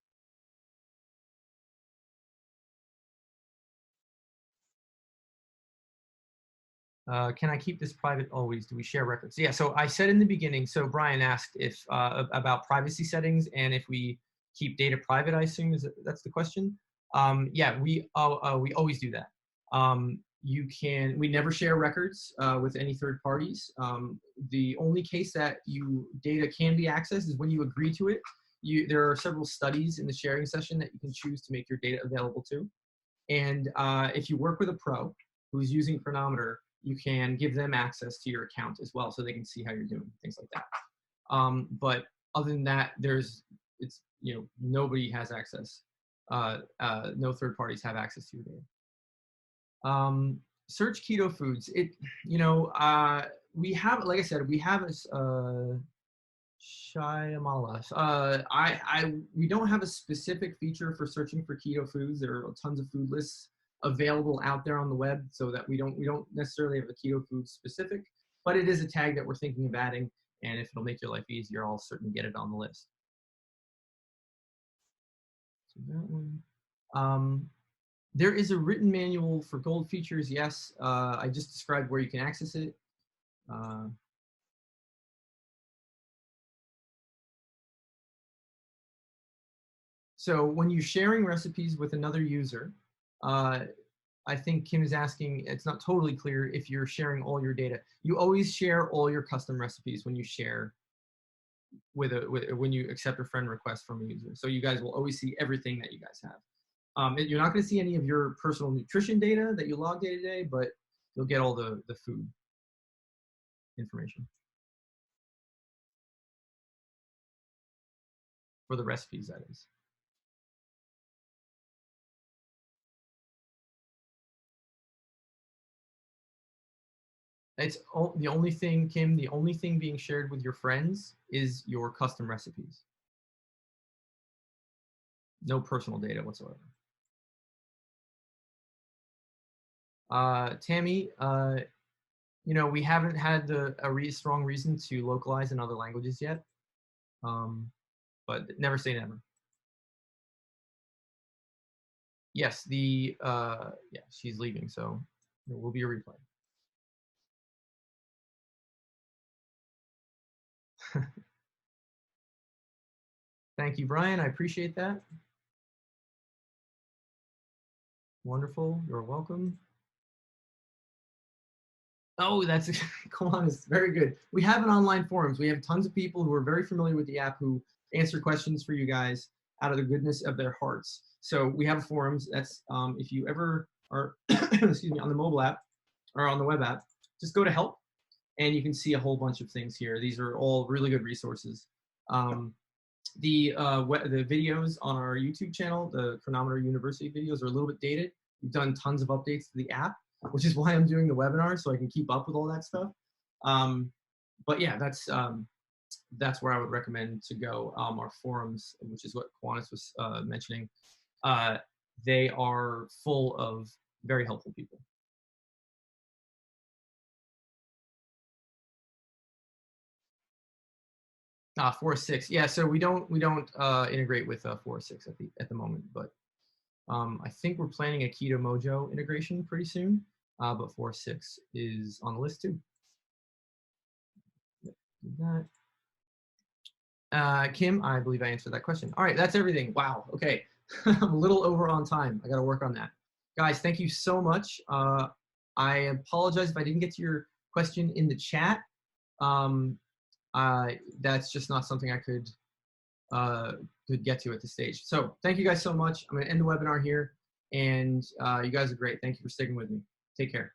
Can I keep this private always? Do we share records? Yeah, so I said in the beginning, so Brian asked if about privacy settings and if we keep data private, I assume that's the question. Yeah, we always do that. We never share records with any third parties. The only case that data can be accessed is when you agree to it. There are several studies in the sharing session that you can choose to make your data available to. And if you work with a pro who's using Cronometer, you can give them access to your account as well so they can see how you're doing, things like that. But other than that, nobody has access. No third parties have access to your data. Search keto foods. We have, like I said, we have a Shyamala. We don't have a specific feature for searching for keto foods. There are tons of food lists available out there on the web, so that we don't necessarily have a keto food specific, but it is a tag that we're thinking of adding, and if it'll make your life easier, I'll certainly get it on the list. So that one. There is a written manual for Gold features. Yes, I just described where you can access it. So when you're sharing recipes with another user, I think Kim is asking, it's not totally clear if you're sharing all your data. You always share all your custom recipes when you share when you accept a friend request from a user. So you guys will always see everything that you guys have. You're not going to see any of your personal nutrition data that you log day to day, but you'll get all the food information for the recipes, that is. It's the only thing, Kim, the only thing being shared with your friends is your custom recipes. No personal data whatsoever. Tammy, we haven't had a strong reason to localize in other languages yet, but never say never. Yes, yeah, she's leaving, so there will be a replay. Thank you, Brian. I appreciate that. Wonderful. You're welcome. Oh, that's Kiwanis. Very good. We have an online forums. We have tons of people who are very familiar with the app who answer questions for you guys out of the goodness of their hearts. So we have forums. That's if you ever are excuse me, on the mobile app or on the web app, just go to help and you can see a whole bunch of things here. These are all really good resources. The videos on our YouTube channel, the Cronometer University videos, are a little bit dated. We've done tons of updates to the app, which is why I'm doing the webinar, so I can keep up with all that stuff. But yeah, that's where I would recommend to go. Our forums, which is what Kiwanis was mentioning, they are full of very helpful people. 4.6, yeah. So we don't integrate with 4.6 at the moment, but I think we're planning a Keto Mojo integration pretty soon. But 4.6 is on the list too. Yep, Kim, I believe I answered that question. All right, that's everything. Wow. Okay, I'm a little over on time. I got to work on that, guys. Thank you so much. I apologize if I didn't get to your question in the chat. That's just not something I could get to at this stage. So thank you guys so much. I'm going to end the webinar here, and you guys are great. Thank you for sticking with me. Take care.